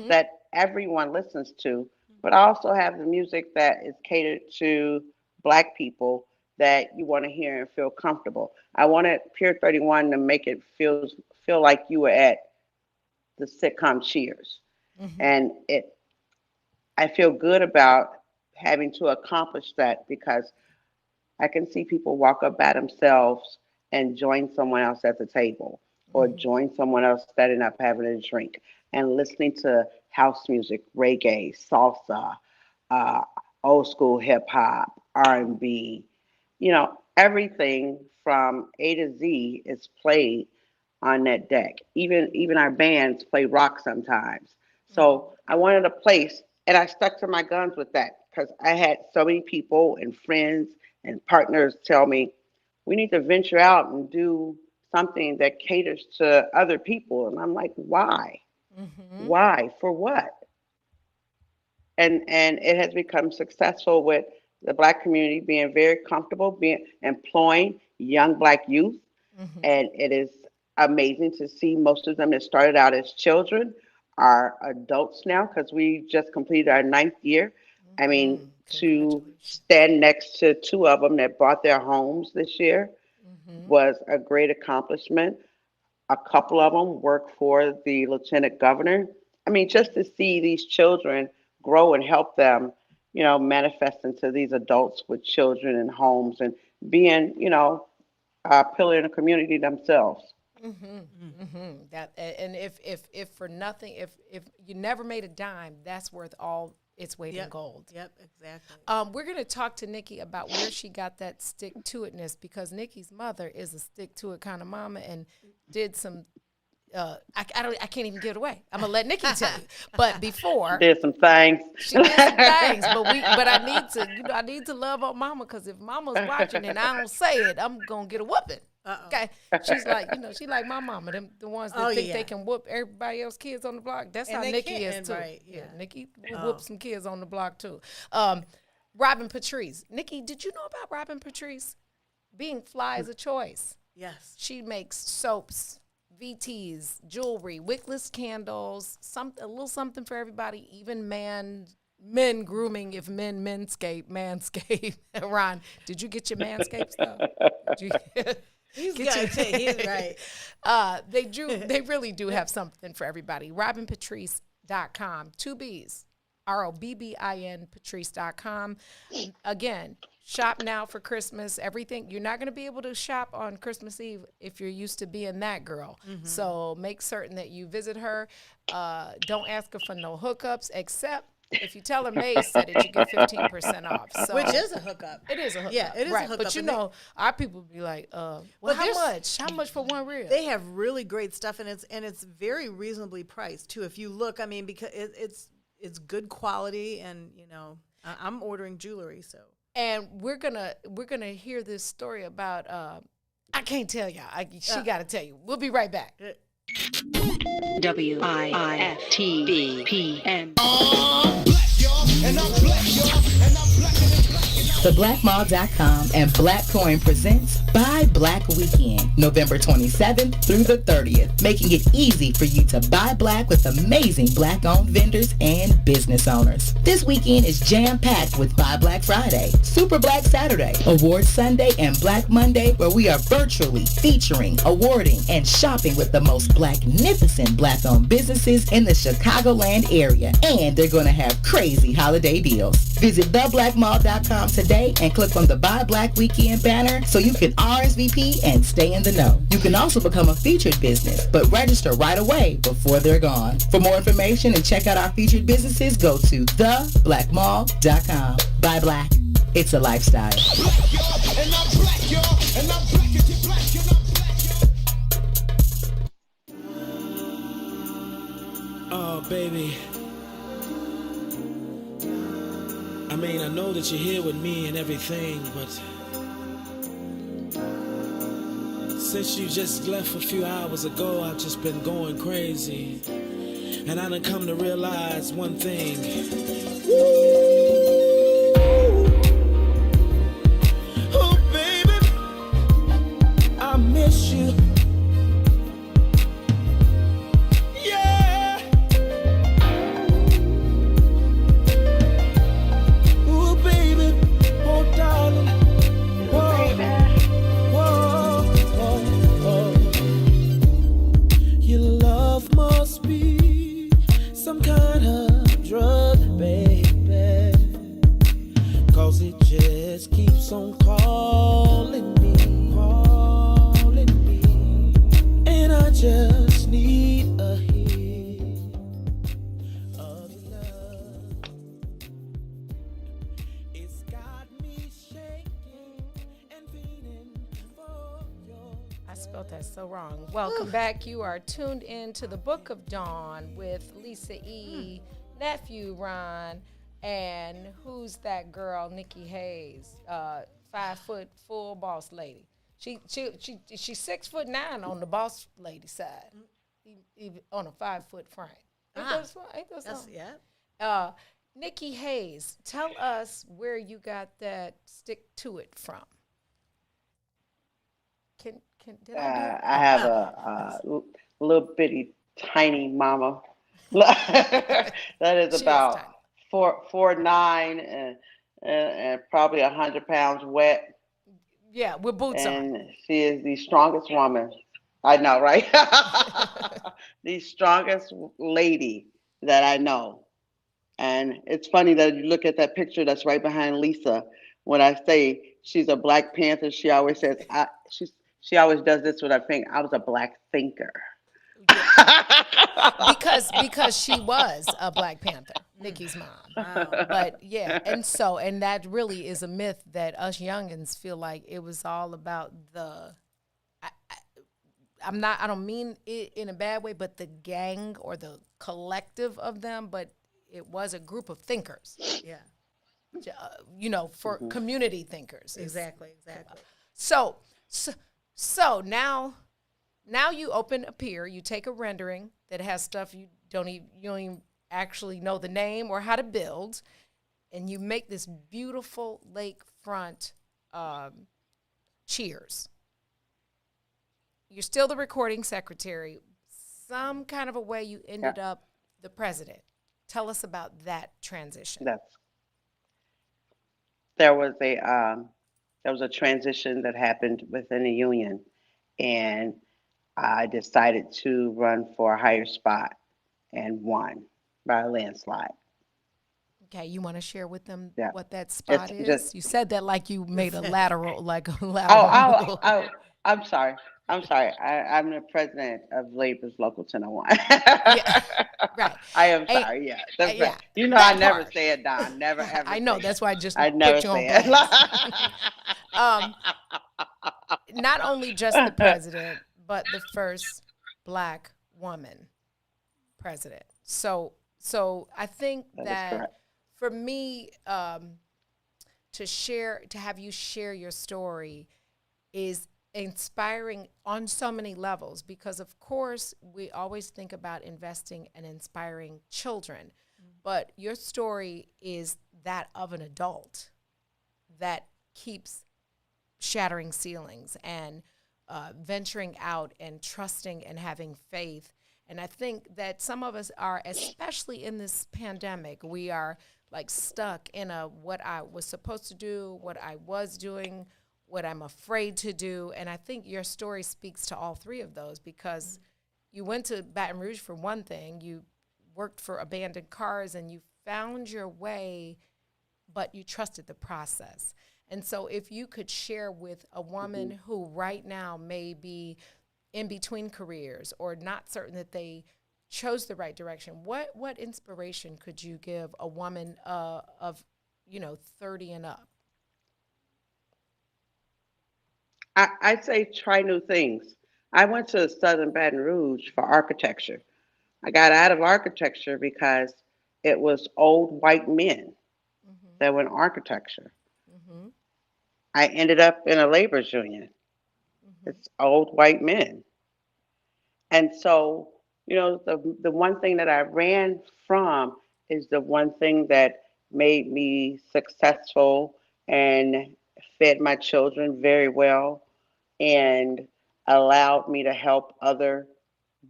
that everyone listens to, but I also have the music that is catered to Black people that you want to hear and feel comfortable. I wanted Pier 31 to make it feel like you were at the sitcom Cheers. And I feel good about having to accomplish that, because I can see people walk up by themselves and join someone else at the table, or join someone else setting up having a drink and listening to house music, reggae, salsa, old school hip hop, R&B, everything from A to Z is played on that deck. Even our bands play rock sometimes. So I wanted a place, and I stuck to my guns with that, because I had so many people and friends and partners tell me, we need to venture out and do something that caters to other people. And I'm like, why? Why? For what? And it has become successful with the Black community being very comfortable employing young Black youth. And it is amazing to see most of them that started out as children are adults now because we just completed our 9th year. I mean, to stand next to 2 of them that bought their homes this year was a great accomplishment. A couple of them work for the lieutenant governor. I mean, just to see these children grow and help them, manifest into these adults with children and homes and being, a pillar in the community themselves. That, and if for nothing, if you never made a dime, that's worth all its weight in gold. Yep, exactly. We're going to talk to Nikki about where she got that stick-to-itness, because Nikki's mother is a stick-to-it kind of mama and did some. I can't even give it away. I'm gonna let Nikki tell you. But before did some things. She did some things, but I need to love on Mama, because if Mama's watching and I don't say it, I'm gonna get a whooping. Okay, she's like, she like my mama, the ones that think they can whoop everybody else's kids on the block. That's how Nikki is too. Right, yeah, Nikki will whoop some kids on the block too. Robin Patrice. Nikki, did you know about Robin Patrice? Being fly is a choice. Yes, she makes soaps, VTs, jewelry, wickless candles, a little something for everybody, even men grooming if men manscape. Ron, did you get your manscape stuff? He's right. They really do have something for everybody. RobinPatrice.com, 2 B's, ROBBIN Patrice.com. Again, shop now for Christmas. Everything. You're not going to be able to shop on Christmas Eve if you're used to being that girl. So make certain that you visit her. Don't ask her for no hookups, except if you tell her May said it, you get 15% off. So, which is a hookup. It is a hookup. Yeah, it is a hookup. But our people be like, well, how much? How much for one reel? They have really great stuff, and it's very reasonably priced too. If you look, I mean, because it's good quality, and I'm ordering jewelry, so. And we're gonna hear this story about I can't tell y'all. She got to tell you. We'll be right back. WIFTBPM. TheBlackMall.com and Black Coin presents Buy Black Weekend, November 27th through the 30th, making it easy for you to buy black with amazing black-owned vendors and business owners. This weekend is jam-packed with Buy Black Friday, Super Black Saturday, Award Sunday, and Black Monday, where we are virtually featuring, awarding, and shopping with the most blacknificent black-owned businesses in the Chicagoland area. And they're going to have crazy holiday deals. Visit TheBlackMall.com today and click on the Buy Black Weekend banner so you can RSVP and stay in the know. You can also become a featured business, but register right away before they're gone. For more information and check out our featured businesses, go to TheBlackMall.com. Buy Black. It's a lifestyle. Oh, baby. I mean, I know that you're here with me and everything, but since you just left a few hours ago, I've just been going crazy. And I done come to realize one thing. Oh, baby, I miss you. Some kind of drug, baby, 'cause it just keeps on calling me, and I just need a hit of love. It's got me shaking and feeling for your. I spelled that so wrong. Welcome back. You are tuned in to the Book of Dawn with Lisa E., nephew Ron, and who's that girl, Nikki Hayes, 5 foot full boss lady. She's 6'9" on the boss lady side, on a 5 foot frame. Ain't that something? Yeah. Nikki Hayes, tell us where you got that stick to it from. Did I have a little bitty tiny mama That is She about tiny. 4'9" and probably 100 pounds wet. Yeah, with boots on. And she is the strongest woman. I know, right? The strongest lady that I know. And it's funny that you look at that picture that's right behind Lisa. When I say she's a Black Panther, she always says, she always does this with her finger. I was a Black thinker. Because she was a Black Panther, Nikki's mom. Wow. But yeah, and that really is a myth that us youngins feel like it was all about the. I don't mean it in a bad way, but the gang or the collective of them, but it was a group of thinkers. Yeah. For community thinkers. Exactly. So now you open a pier, you take a rendering that has stuff you don't even actually know the name or how to build, and you make this beautiful lakefront cheers. You're still the recording secretary. Some kind of a way you ended up the president. Tell us about that transition. There was a transition that happened within the union, and I decided to run for a higher spot and won by a landslide. Okay, you want to share with them what that spot is? Just, you said that like you made a lateral move. I'm sorry. I'm the president of Labor's Local 1001. Right. I am sorry. Yeah, that's right. You know, I never say it, Don. Never ever. I know. That's why I just put you on blast. Not only just the president, but the first Black woman president. So I think that for me, to have you share your story is inspiring on so many levels, because of course we always think about investing and inspiring children, but your story is that of an adult that keeps shattering ceilings and venturing out and trusting and having faith. And I think that some of us are, especially in this pandemic, we are like stuck in what I was supposed to do, what I was doing, what I'm afraid to do. And I think your story speaks to all three of those, because you went to Baton Rouge for one thing, you worked for abandoned cars, and you found your way, but you trusted the process. And so if you could share with a woman who right now may be in between careers or not certain that they chose the right direction, what inspiration could you give a woman of 30 and up? I'd say try new things. I went to Southern Baton Rouge for architecture. I got out of architecture because it was old white men that were in architecture. I ended up in a labor's union. It's old white men. And so, the one thing that I ran from is the one thing that made me successful and fed my children very well and allowed me to help other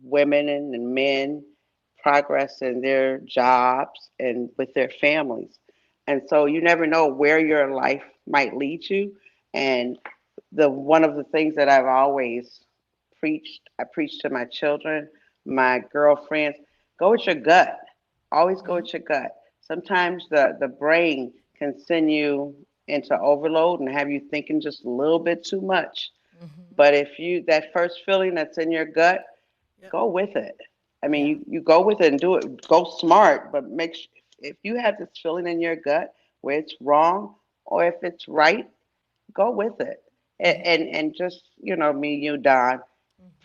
women and men progress in their jobs and with their families. And so you never know where your life might lead you. And one of the things that I've always preached, I preach to my children, my girlfriends, go with your gut. Always go with your gut. Sometimes the brain can send you into overload and have you thinking just a little bit too much. But if that first feeling that's in your gut, go with it. I mean, you go with it and do it. Go smart, but make sure, if you have this feeling in your gut where it's wrong or if it's right, go with it. And just, me, you, Don,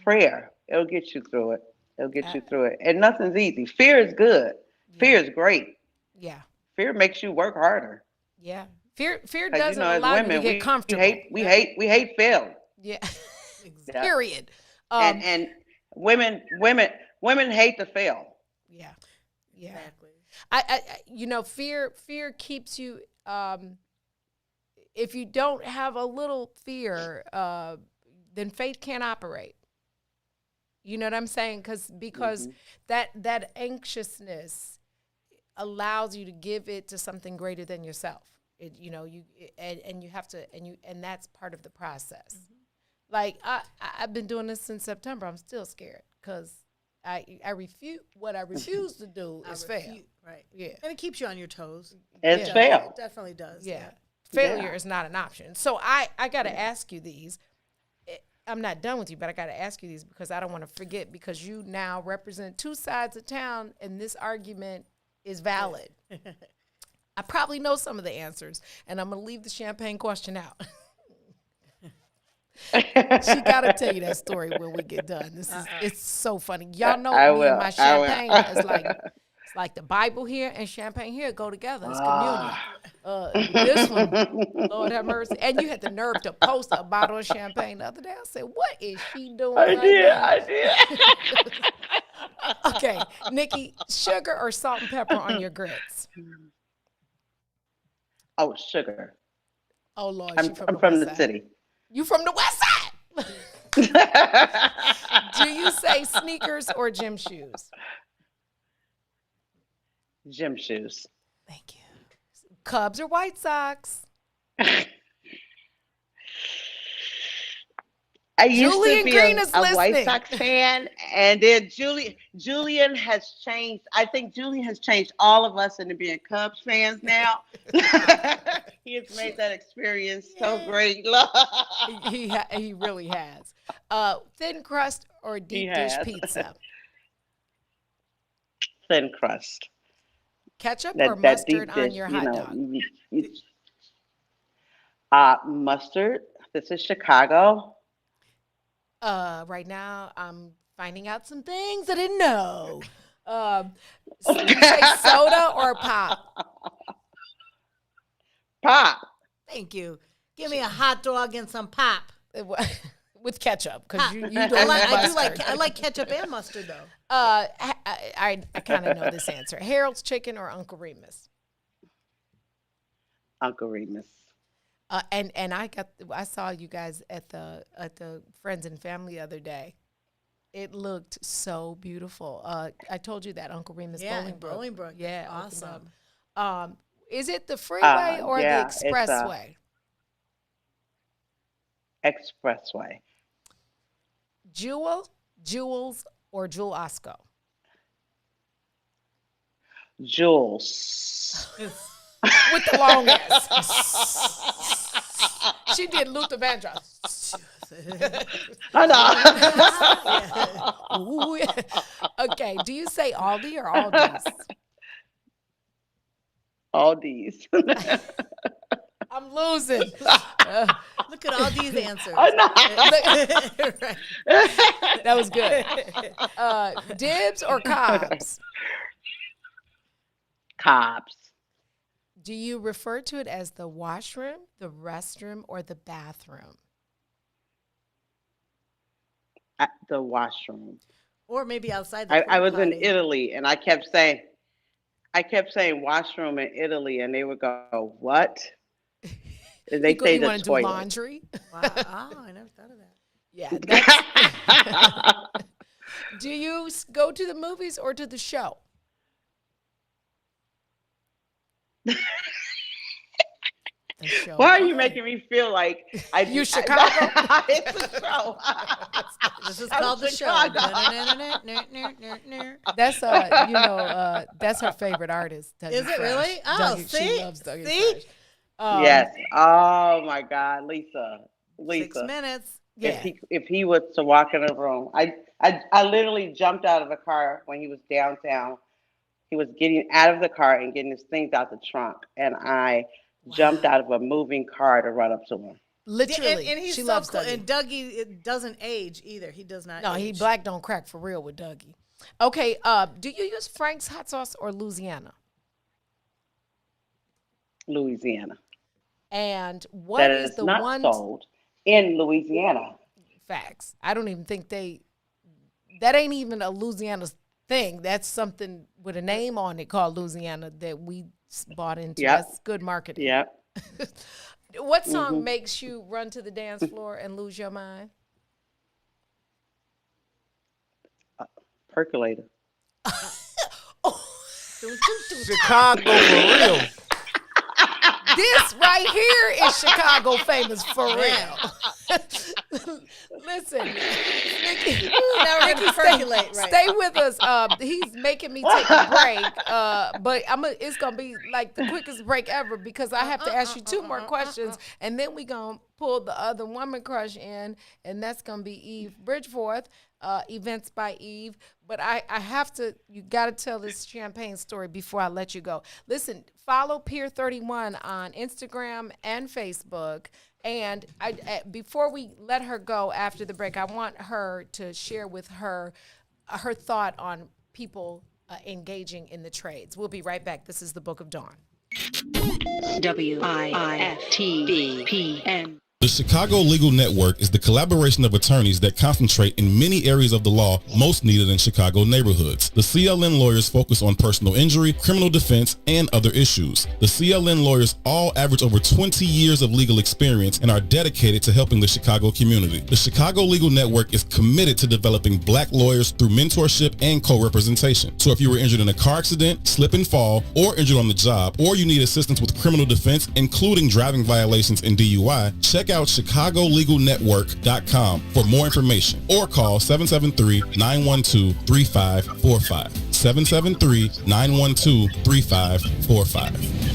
prayer, it'll get you through it. It'll get you through it. And nothing's easy. Fear is good. Fear is great. Yeah. Fear makes you work harder. Yeah. Fear doesn't allow you to get comfortable. We hate failing. Yeah. Period. And women hate to fail. Yeah. Yeah. Exactly. Fear keeps you, if you don't have a little fear, then faith can't operate. You know what I'm saying? Because that anxiousness allows you to give it to something greater than yourself. And you have to, and that's part of the process. Like I've been doing this since September. I'm still scared because I refuse to do is fail. Right. Yeah. And it keeps you on your toes. It's fail. It definitely does. Yeah. Failure is not an option. So I got to ask you these. I'm not done with you, but I got to ask you these because I don't want to forget, because you now represent two sides of town and this argument is valid. I probably know some of the answers, and I'm going to leave the champagne question out. She got to tell you that story when we get done. It's so funny. Y'all know me and my champagne is like the Bible here and champagne here go together. It's communion. This one, Lord have mercy. And you had the nerve to post a bottle of champagne the other day. I said, what is she doing? I did. Okay, Nikki, sugar or salt and pepper on your grits? Oh, sugar. Oh, Lord. I'm from the city. You from the west side? Do you say sneakers or gym shoes? Gym shoes. Thank you. Cubs or White Sox? I used Julian to be Green a is White listening. Sox fan, and then Julian has changed. I think Julian has changed all of us into being Cubs fans now. He has made that experience so great. He really has. Thin crust or deep dish pizza? Thin crust. Ketchup or mustard on your hot dog? Mustard. This is Chicago. Right now, I'm finding out some things I didn't know. Do you say soda or pop? Pop. Thank you. Give me a hot dog and some pop. With ketchup, because you don't I like ketchup and mustard though. I kind of know this answer. Harold's Chicken or Uncle Remus? Uncle Remus. And I saw you guys at the Friends and Family the other day. It looked so beautiful. I told you that Uncle Remus Bolingbrook. Yeah, awesome. Is it the freeway or the expressway? Expressway. Jules, or Jewel Osco? Jules. With the long S. She did Luther Vandross. I know. Ooh, yeah. Okay, do you say Aldi or Aldi's? Aldi's. I'm losing. Look at all these answers. Right. That was good. Dibs or Cobbs? Cobbs. Do you refer to it as the washroom, the restroom, or the bathroom? The washroom. Or maybe outside I was in Italy, and I kept saying washroom in Italy, and they would go, what? And they say the toilet. Do laundry? Wow. Oh, I never thought of that. Yeah. Do you go to the movies or to the show? Why are you making me feel like you Chicago? It's a show. This is called the show. That's that's her favorite artist. Dougie Is it Fresh. really? Oh, Dougie, see, she loves Dougie Fresh. Yes. Oh my God, Lisa. 6 minutes. Yeah. If he was to walk in the room, I literally jumped out of the car when he was downtown. He was getting out of the car and getting his things out the trunk, and I jumped out of a moving car to run up to him. Literally, and he's she so loves cool. Dougie. And Dougie, it doesn't age either. He does not. No, age. he black don't crack for real with Dougie. Okay, do you use Frank's hot sauce or Louisiana? Louisiana. And what is the not one sold in Louisiana? Facts. I don't even think that ain't even a Louisiana thing. That's something with a name on it called Louisiana that we bought into. Yep. That's good marketing. Yep. What song makes you run to the dance floor and lose your mind? Percolator. Chicago for real. This right here is Chicago famous for real. Listen, Nikki, Now we're gonna percolate, right? Stay with us. He's making me take a break, but it's gonna be like the quickest break ever because I have to ask you two more questions, and then we gonna pull the other woman crush in, and that's gonna be Eve Bridgeforth, Events by Eve. But I have to, you got to tell this champagne story before I let you go. Listen, follow Pier 31 on Instagram and Facebook. And before we let her go after the break, I want her to share with her thought on people engaging in the trades. We'll be right back. This is the Book of Dawn. WIFTBPM. The Chicago Legal Network is the collaboration of attorneys that concentrate in many areas of the law most needed in Chicago neighborhoods. The CLN lawyers focus on personal injury, criminal defense, and other issues. The CLN lawyers all average over 20 years of legal experience and are dedicated to helping the Chicago community. The Chicago Legal Network is committed to developing black lawyers through mentorship and co-representation. So if you were injured in a car accident, slip and fall, or injured on the job, or you need assistance with criminal defense, including driving violations and DUI, check out chicagolegalnetwork.com for more information or call 773-912-3545. 773-912-3545.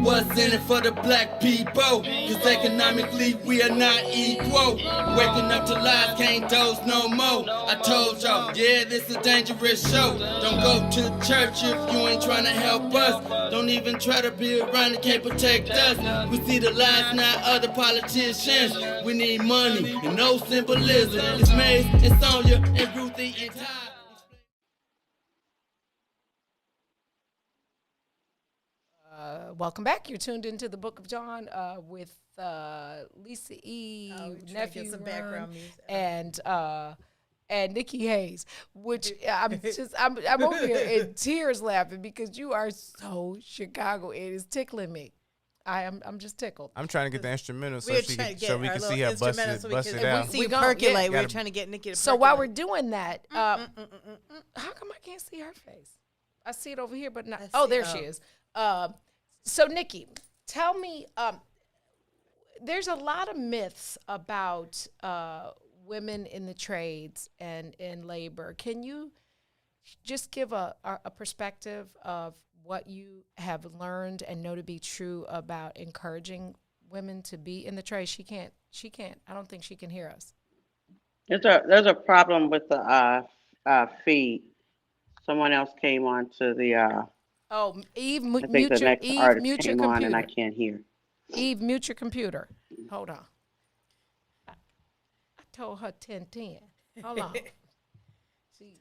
What's in it for the black people? Cause economically we are not equal. Waking up to lies, can't doze no more. I told y'all, yeah, this is a dangerous show. Don't go to church if you ain't trying to help us. Don't even try to be around and can't protect us. We see the lies, not other politicians. We need money and no symbolism. It's Maze, it's Sonya, and Ruthie, and Ty. Welcome back. You're tuned into the Book of John with Lisa E, nephew some Ron, background music. and Nikki Hayes. Which I'm over here in tears laughing because you are so Chicago. It is tickling me. I'm just tickled. I'm trying to get the instrumental so We're we trying can to get see her bust it out. We percolate. We're trying to get Nikki to So while we're doing that, how come I can't see her face? I see it over here, but not. There she is. So Nikki, tell me, there's a lot of myths about women in the trades and in labor. Can you just give a perspective of what you have learned and know to be true about encouraging women to be in the trade? She can't, I don't think she can hear us. There's a problem with the feed. Someone else came on to the Eve, I think the next artist came on and I can't hear. Eve, mute your computer. Hold on. I told her 10:10. Hold on.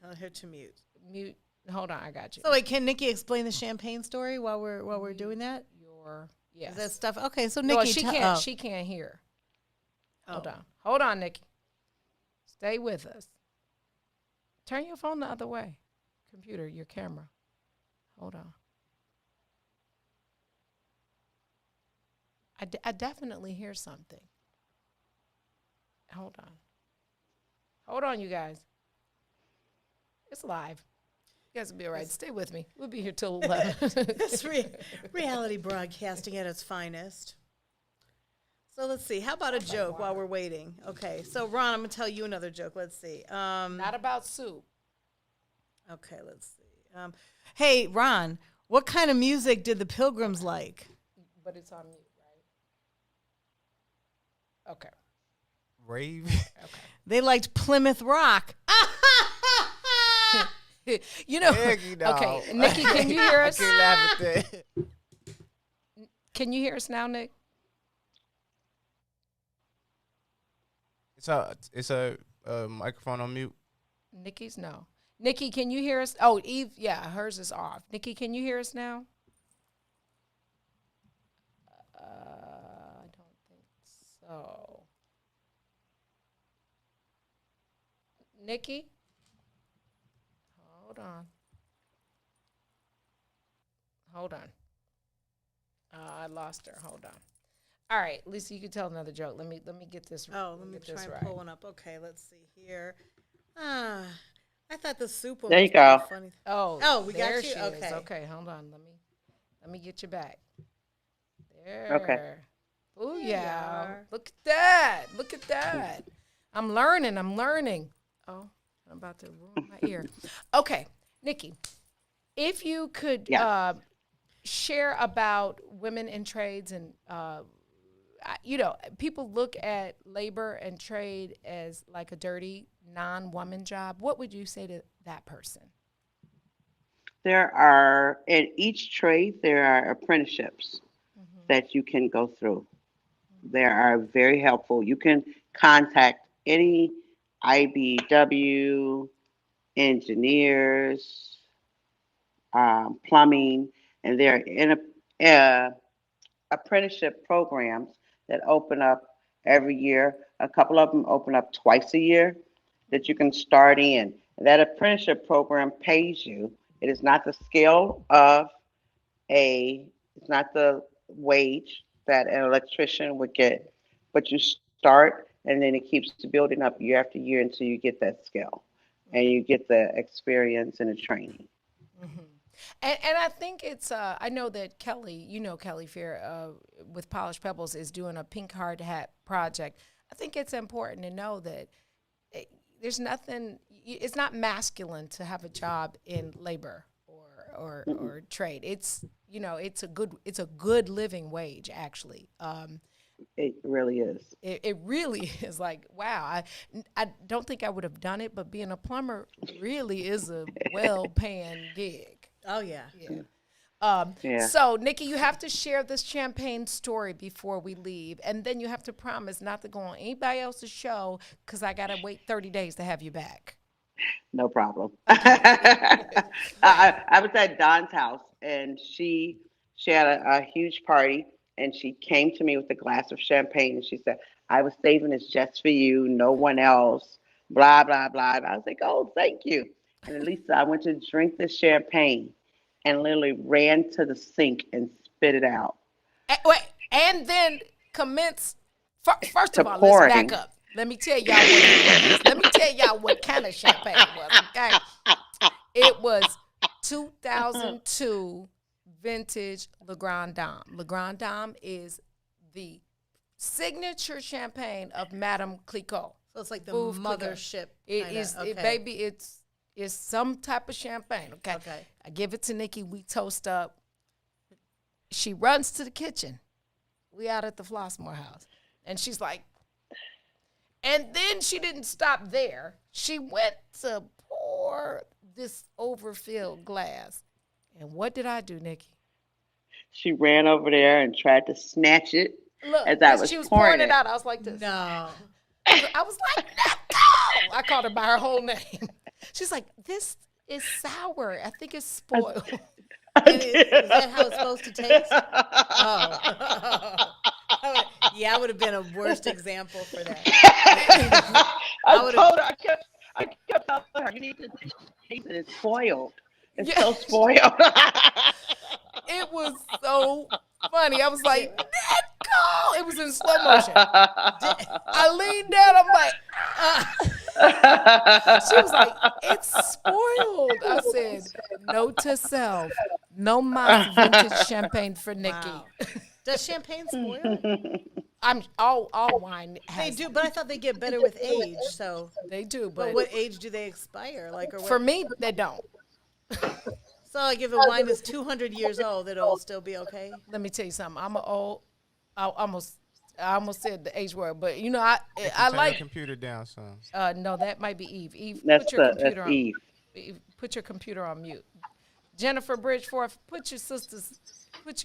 Tell her to mute. Mute. Hold on, I got you. So wait, can Nikki explain the champagne story while we're doing that? Yes. Is that stuff? Okay, so Nikki, no, she can't hear. Hold on, Nikki. Stay with us. Turn your phone the other way. Computer, your camera. Hold on. I definitely hear something. Hold on, you guys. It's live. You guys will be all right. Stay with me. We'll be here till 11. It's reality broadcasting at its finest. So let's see. How about a joke while we're waiting? Okay. So Ron, I'm gonna tell you another joke. Let's see. Not about soup. Okay. Let's see. Hey Ron, what kind of music did the Pilgrims like? But it's on mute, right? Okay. Rave. Okay. They liked Plymouth Rock. You know. Okay, Nikki, can you hear us? I can't laugh at that. Can you hear us now, Nick? It's a microphone on mute. Nikki's no. Nikki, can you hear us? Oh, Eve, yeah, hers is off. Nikki, can you hear us now? I don't think so. Nikki? Hold on. I lost her. Hold on. All right, Lisa, you can tell another joke. Let me get this. Let me try and pull one up. Okay, let's see here. I thought the soup one there was you go. Funny. Oh, we there got you. she Okay, is. Okay, hold on. Let me get you back. There. Okay. Oh yeah. Look at that. I'm learning. Oh, I'm about to ruin my ear. Okay, Nikki, if you could share about women in trades and people look at labor and trade as like a dirty non-woman job. What would you say to that person? There are, in each trade, there are apprenticeships that you can go through. They are very helpful. You can contact any IBW, engineers, plumbing, and they're in apprenticeship programs that open up every year. A couple of them open up twice a year that you can start in. That apprenticeship program pays you. It is not the scale of it's not the wage that an electrician would get, but you start and then it keeps building up year after year until you get that skill and you get the experience and the training. And I think it's, I know that Kelly, Kelly Fair with Polished Pebbles is doing a Pink Hard Hat project. I think it's important to know that there's nothing, it's not masculine to have a job in labor or trade. It's, it's a good living wage, actually. It really is. It really is like, wow. I don't think I would have done it, but being a plumber really is a well-paying gig. Oh, yeah. Yeah. So, Nikki, you have to share this champagne story before we leave. And then you have to promise not to go on anybody else's show because I got to wait 30 days to have you back. No problem. I was at Dawn's house, and she had a huge party, and she came to me with a glass of champagne, and she said, I was saving this just for you, no one else, blah, blah, blah. And I was like, oh, thank you. And Lisa, I went to drink this champagne and literally ran to the sink and spit it out. And then commence, first of all, pouring. Let's back up. Let me tell y'all what it was. Let me tell y'all what kind of champagne it was, okay? It was 2002 vintage Le Grand Dame. Le Grand Dame is the signature champagne of Madame Clicquot. So it's like the Veuve mothership. It is, baby, it's some type of champagne, okay? I give it to Nikki. We toast up. She runs to the kitchen. We out at the Flossmore house. And she's like, and then she didn't stop there. She went to pour this overfilled glass. And what did I do, Nikki? She ran over there and tried to snatch it. Look, as she was pouring it out. I was like this. No. I was like, no! I called her by her whole name. She's like, this is sour. I think it's spoiled. Is that how it's supposed to taste? Oh. Yeah, I would have been a worst example for that. I kept telling her, you need to taste it. It's spoiled. It's so spoiled. It was so funny. I was like, let go. It was in slow motion. I leaned down. I'm like, she was like, it's spoiled. I said, note to self, no mas vintage champagne for Nikki. Wow. Does champagne spoil? All wine has. They do, but I thought they get better with age. So they do, but what age do they expire? Like, or what? For me, they don't. So like if a wine is 200 years old, it'll still be okay. Let me tell you something. I'm an old. I almost said the H word, but I like. Turn your computer down, son. No, that might be Eve. Eve, that's put your computer on. Eve. Put your computer on mute. Jennifer Bridgeforth, put your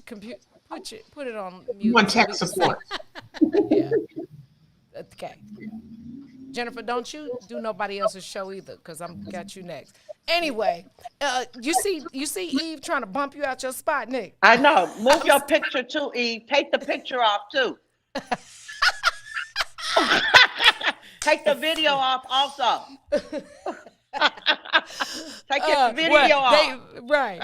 computer. Put it on mute. You want tech support. Yeah. Okay. Jennifer, don't you do nobody else's show either, because I'm got you next. Anyway, you see Eve trying to bump you out your spot, Nick. I know. Move your picture too, Eve. Take the picture off too. Take the video off also. Take your video off. Right.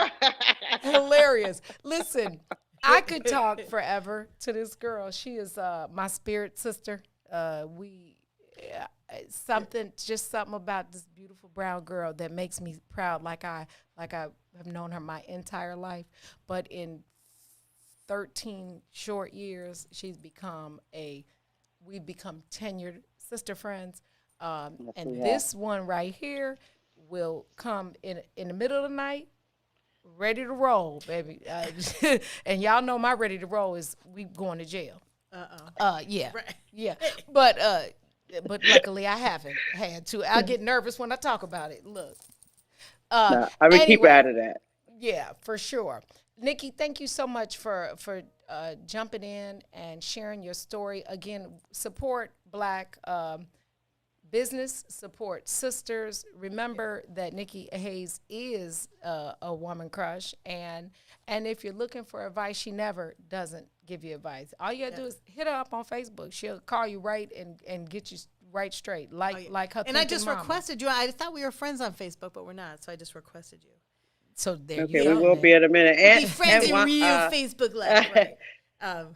Hilarious. Listen, I could talk forever to this girl. She is my spirit sister. Something about this beautiful brown girl that makes me proud, like I have known her my entire life. But in 13 short years, we've become tenured sister friends. And this one right here will come in the middle of the night, ready to roll, baby. And y'all know my ready to roll is we going to jail. Yeah. Right. Yeah. But luckily I haven't had to. I'll get nervous when I talk about it. Look. I would keep out of that. Yeah, for sure. Nikki, thank you so much for jumping in and sharing your story. Again, support Black business, support sisters. Remember that Nikki Hayes is a woman crush, and if you're looking for advice, she never doesn't give you advice. All you gotta do is hit her up on Facebook. She'll call you right and get you right straight, like her. And I just requested you. I thought we were friends on Facebook, but we're not. So I just requested you. So there okay, you go. we will be in a minute. And be friends in real Facebook Live. Right.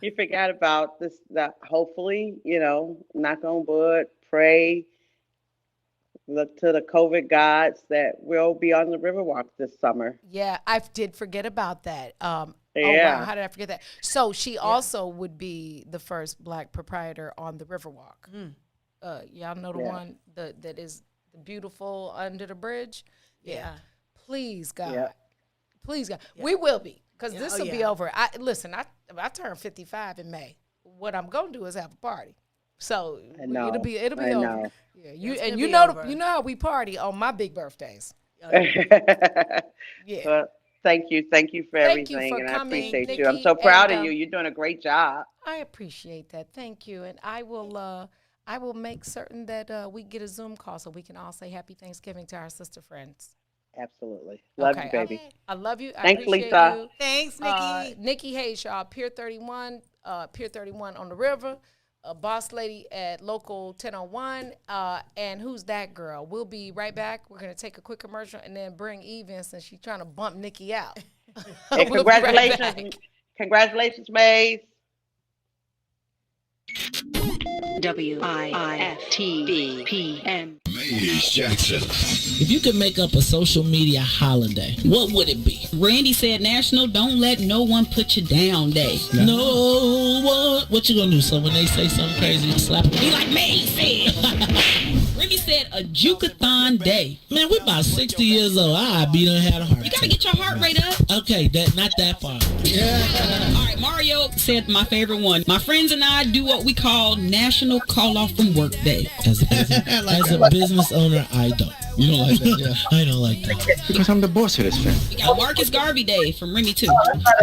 You forgot about this. Hopefully, knock on wood, pray. Look to the COVID gods that we'll be on the Riverwalk this summer. Yeah, I did forget about that. Yeah. Oh, wow, how did I forget that? So she also would be the first Black proprietor on the Riverwalk. Y'all know the one that is beautiful under the bridge? Yeah. Please, God. Yeah. Please, God. Yeah. We will be, because this will be over. I turned 55 in May. What I'm going to do is have a party. So it'll be over. Yeah, you know how we party on my big birthdays. Yeah. Well, thank you for everything, and coming, I appreciate Nikki, you. I'm so proud of you. You're doing a great job. I appreciate that. Thank you, and I will make certain that we get a Zoom call so we can all say Happy Thanksgiving to our sister friends. Absolutely. Love you, baby. I love you. Thanks, I appreciate Lisa. you. Thanks, Nikki. Nikki Hayes, y'all. Pier 31 on the river. A boss lady at local 1001. And who's that girl? We'll be right back. We're going to take a quick commercial and then bring Eve in since she's trying to bump Nikki out. Hey, congratulations. Congratulations, Maze. WIFTBPM. Maze Jackson. If you could make up a social media holiday, what would it be? Randy said National Don't Let No One Put You Down Day. No one. What you gonna do? So when they say something crazy, you slap them? Be like me said. Randy said a Jukathon Day. Man, we're about 60 years old. I be done had a heart. You gotta get your heart rate up. Okay, not that far. All right, Mario said my favorite one. My friends and I do what we call National Call Off from Work Day. As a business owner, I don't. You don't like that, yeah. I don't like that. Because I'm the boss of this family. We got Marcus Garvey Day from Remy too.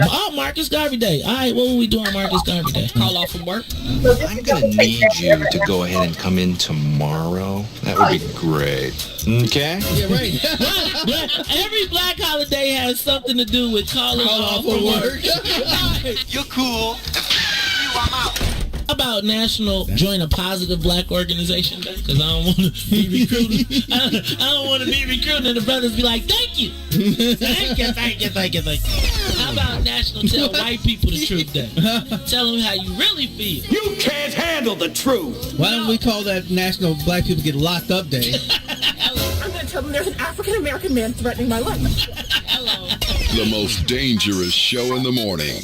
Oh, Marcus Garvey Day. All right, what will we do on Marcus Garvey Day? Call off from work. I'm going to need you to go ahead and come in tomorrow. That would be great. Okay? Yeah, right. Every Black holiday has something to do with calling off from work. You're cool. I'm out. How about National Join a Positive Black Organization Day? Because I don't want to be recruited. I don't want to be recruited and the brothers be like, thank you. Thank you. How about National Tell White People the Truth Day? Tell them how you really feel. You can't handle the truth. Why don't we call that National Black People Get Locked Up Day? I'm going to tell them there's an African American man threatening my life. Hello. The most dangerous show in the morning.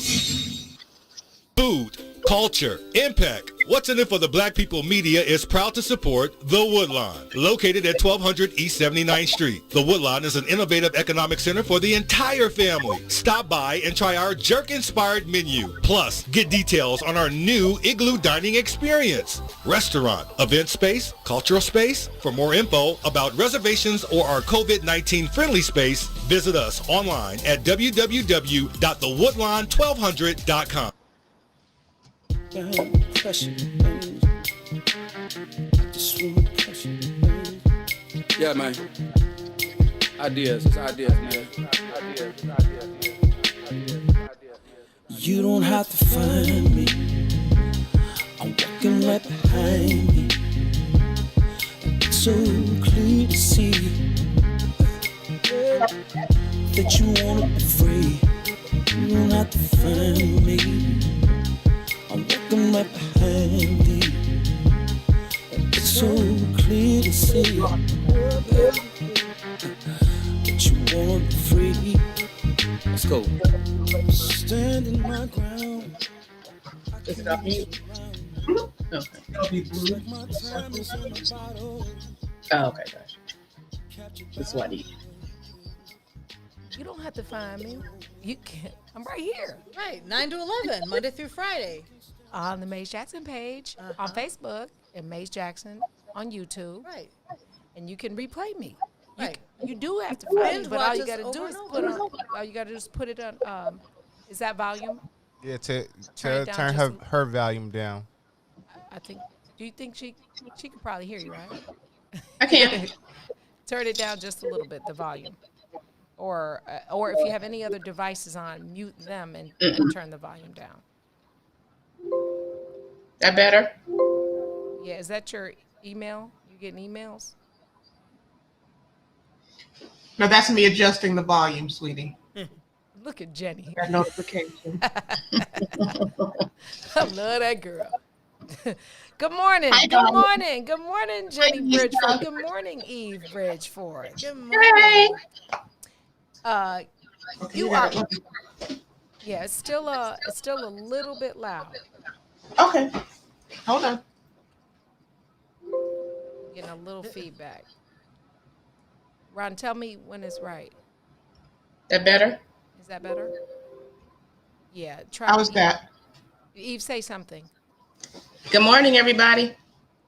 Food, culture, impact. What's in it for the Black People Media is proud to support The Woodlawn, located at 1200 East 79th Street. The Woodlawn is an innovative economic center for the entire family. Stop by and try our jerk-inspired menu. Plus, get details on our new Igloo dining experience. Restaurant, event space, cultural space. For more info about reservations or our COVID-19 friendly space, visit us online at www.thewoodlawn1200.com. Question. Yeah, man. Ideas, it's ideas, man. You don't have to find me. I'm walking right behind me. It's so clear to see that you wanna be free. You don't have to find me. I'm walking right behind you. It's so clear to see that you wanna be free. Let's go. Standing my ground. Is it off mute? Okay. Oh, okay, gosh. That's what I need. You don't have to find me. You can. I'm right here. Right, 9 to 11, Monday through Friday. On the Maze Jackson page on Facebook and Maze Jackson on YouTube. Right. And you can replay me. Right. You do have to find me, but all you watch got us to do over is and put over. on. All you got to do is put it on. Is that volume? Yeah, to Turn it down turn just her volume down. I think. Do you think she could probably hear you, right? I can. Turn it down just a little bit, the volume. Or if you have any other devices on, mute them and turn the volume down. That better? Yeah, is that your email? You getting emails? No, that's me adjusting the volume, sweetie. Look at Jenny. That notification. I love that girl. Good morning. Hi, Good Dawn. morning. Good morning, Jenny Hi, Bridgeforth. Dawn. Good morning, Eve Bridgeforth. Good morning. You are. Yeah, it's still a little bit loud. Okay. Hold on. Getting a little feedback. Ron, tell me when it's right. That better? Is that better? Yeah. Try. How was that? Eve, say something. Good morning, everybody.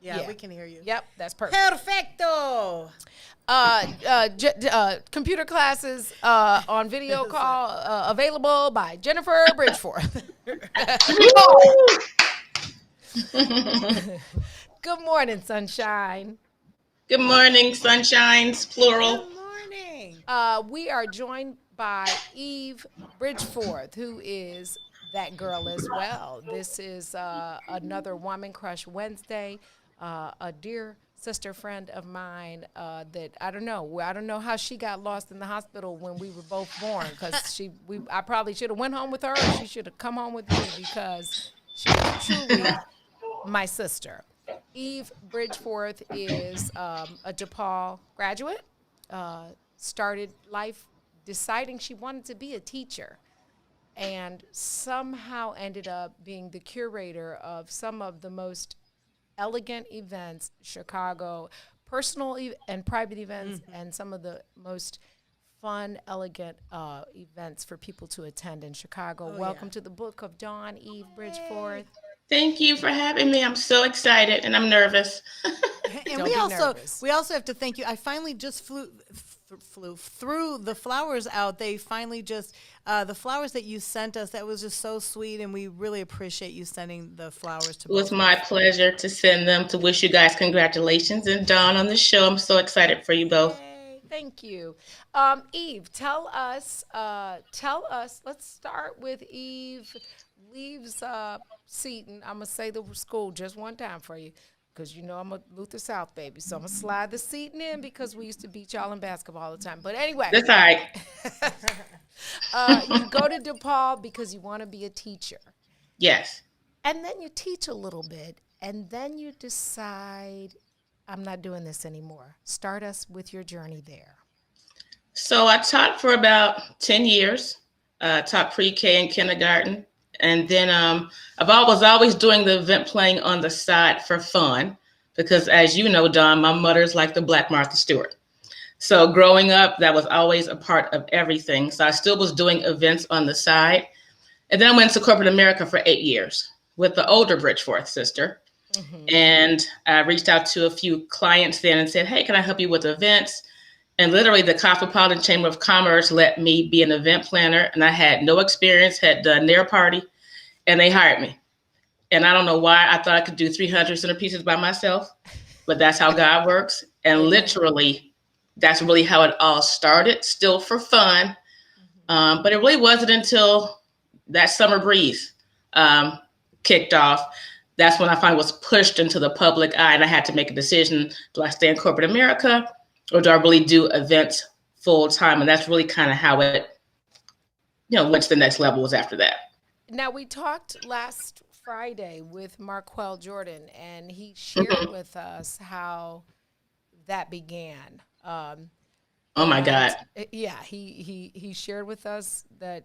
Yeah, we can hear you. Yep, that's perfect. Perfecto. Computer classes on video call available by Jennifer Bridgeforth. Good morning, sunshine. Good morning, sunshines, plural. Good morning. We are joined by Eve Bridgeforth, who is that girl as well. This is another Woman Crush Wednesday. A dear sister friend of mine that I don't know how she got lost in the hospital when we were both born, because I probably should have went home with her, or she should have come home with me, because she is truly my sister. Eve Bridgeforth is a DePaul graduate, started life deciding she wanted to be a teacher, and somehow ended up being the curator of some of the most elegant events, Chicago, personal and private events, and some of the most fun, elegant events for people to attend in Chicago. Welcome to the Book of Dawn, Eve Bridgeforth. Thank you for having me. I'm so excited and I'm nervous. And we also have to thank you. I finally just flew through the flowers out. They finally just the flowers that you sent us, that was just so sweet, and we really appreciate you sending the flowers to It was my pleasure to send them, to wish you guys congratulations and Dawn on the show. I'm so excited for you both. Yay, thank you. Eve, tell us, let's start with Eve leaves Seton. I'm going to say the school just one time for you, because you know I'm a Luther South baby. So I'm going to slide the Seton in, because we used to beat y'all in basketball all the time. But anyway. That's all right. You go to DePaul because you want to be a teacher. Yes. And then you teach a little bit, and then you decide, I'm not doing this anymore. Start us with your journey there. So I taught for about 10 years, taught pre-K and kindergarten. And then I was always doing the event playing on the side for fun, because as you know, Dawn, my mother's like the Black Martha Stewart. So growing up, that was always a part of everything. So I still was doing events on the side. And then I went to corporate America for 8 years with the older Bridgeforth sister. Mm-hmm. And I reached out to a few clients then and said, hey, can I help you with events? And literally the Cosmopolitan Chamber of Commerce let me be an event planner. And I had no experience, had done their party, and they hired me. And I don't know why I thought I could do 300 centerpieces by myself, but that's how God works. And literally, that's really how it all started, still for fun. But it really wasn't until that summer breeze kicked off. That's when I finally was pushed into the public eye, and I had to make a decision. Do I stay in corporate America, or do I really do events full time? And that's really kind of how it, went to the next level was after that. Now, we talked last Friday with Marquel Jordan, and he shared with us how that began. Oh my God! Yeah, he shared with us that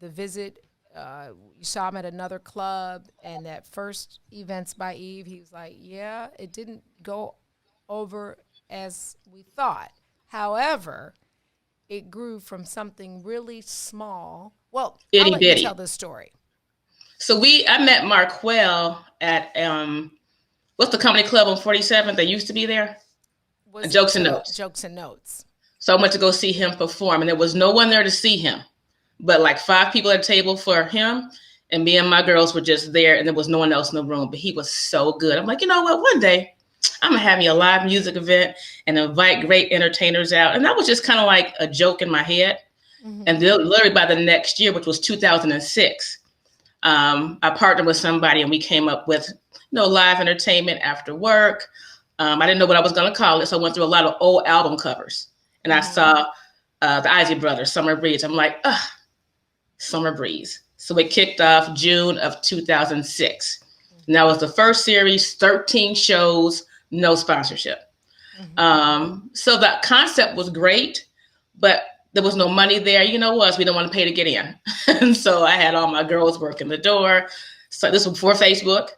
the visit. You saw him at another club, and that first Events by Eve, he was like, "Yeah, it didn't go over as we thought. However, it grew from something really small." Well, I'll let you tell the story. So I met Marquel at what's the comedy club on 47th that used to be there? Jokes and Notes. Jokes and Notes. So I went to go see him perform, and there was no one there to see him, but like 5 people at a table for him, and me and my girls were just there, and there was no one else in the room. But he was so good. I'm like, you know what? One day I'm gonna have me a live music event and invite great entertainers out, and that was just kind of like a joke in my head. Mm-hmm. And literally by the next year, which was 2006, I partnered with somebody, and we came up with live entertainment after work. I didn't know what I was going to call it, so I went through a lot of old album covers, and I saw the Isley Brothers, Summer Breeze. I'm like, Summer Breeze. So it kicked off June of 2006. And that was the first series, 13 shows, no sponsorship. Mm-hmm. So the concept was great, but there was no money there. We don't want to pay to get in. And so I had all my girls working the door. So this was before Facebook.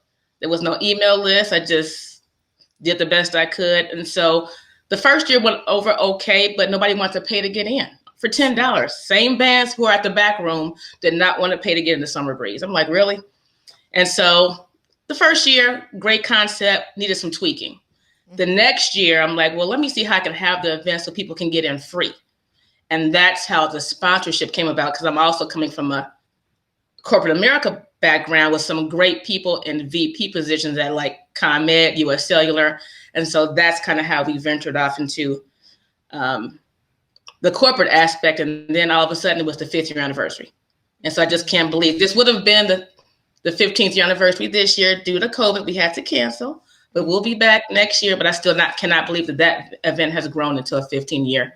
There was no email list. I just did the best I could. And so the first year went over okay, but nobody wanted to pay to get in for $10. Same bands who are at the back room did not want to pay to get into Summer Breeze. I'm like, really? And so the first year, great concept, needed some tweaking. Mm-hmm. The next year, I'm like, well, let me see how I can have the event so people can get in free. And that's how the sponsorship came about, because I'm also coming from a corporate America background with some great people in VP positions at like ComEd, US Cellular. And so that's kind of how we ventured off into the corporate aspect. And then all of a sudden it was the 5th year anniversary. And so I just can't believe this would have been the 15th year anniversary this year. Due to COVID, we had to cancel, but we'll be back next year. But I still cannot believe that event has grown into a 15-year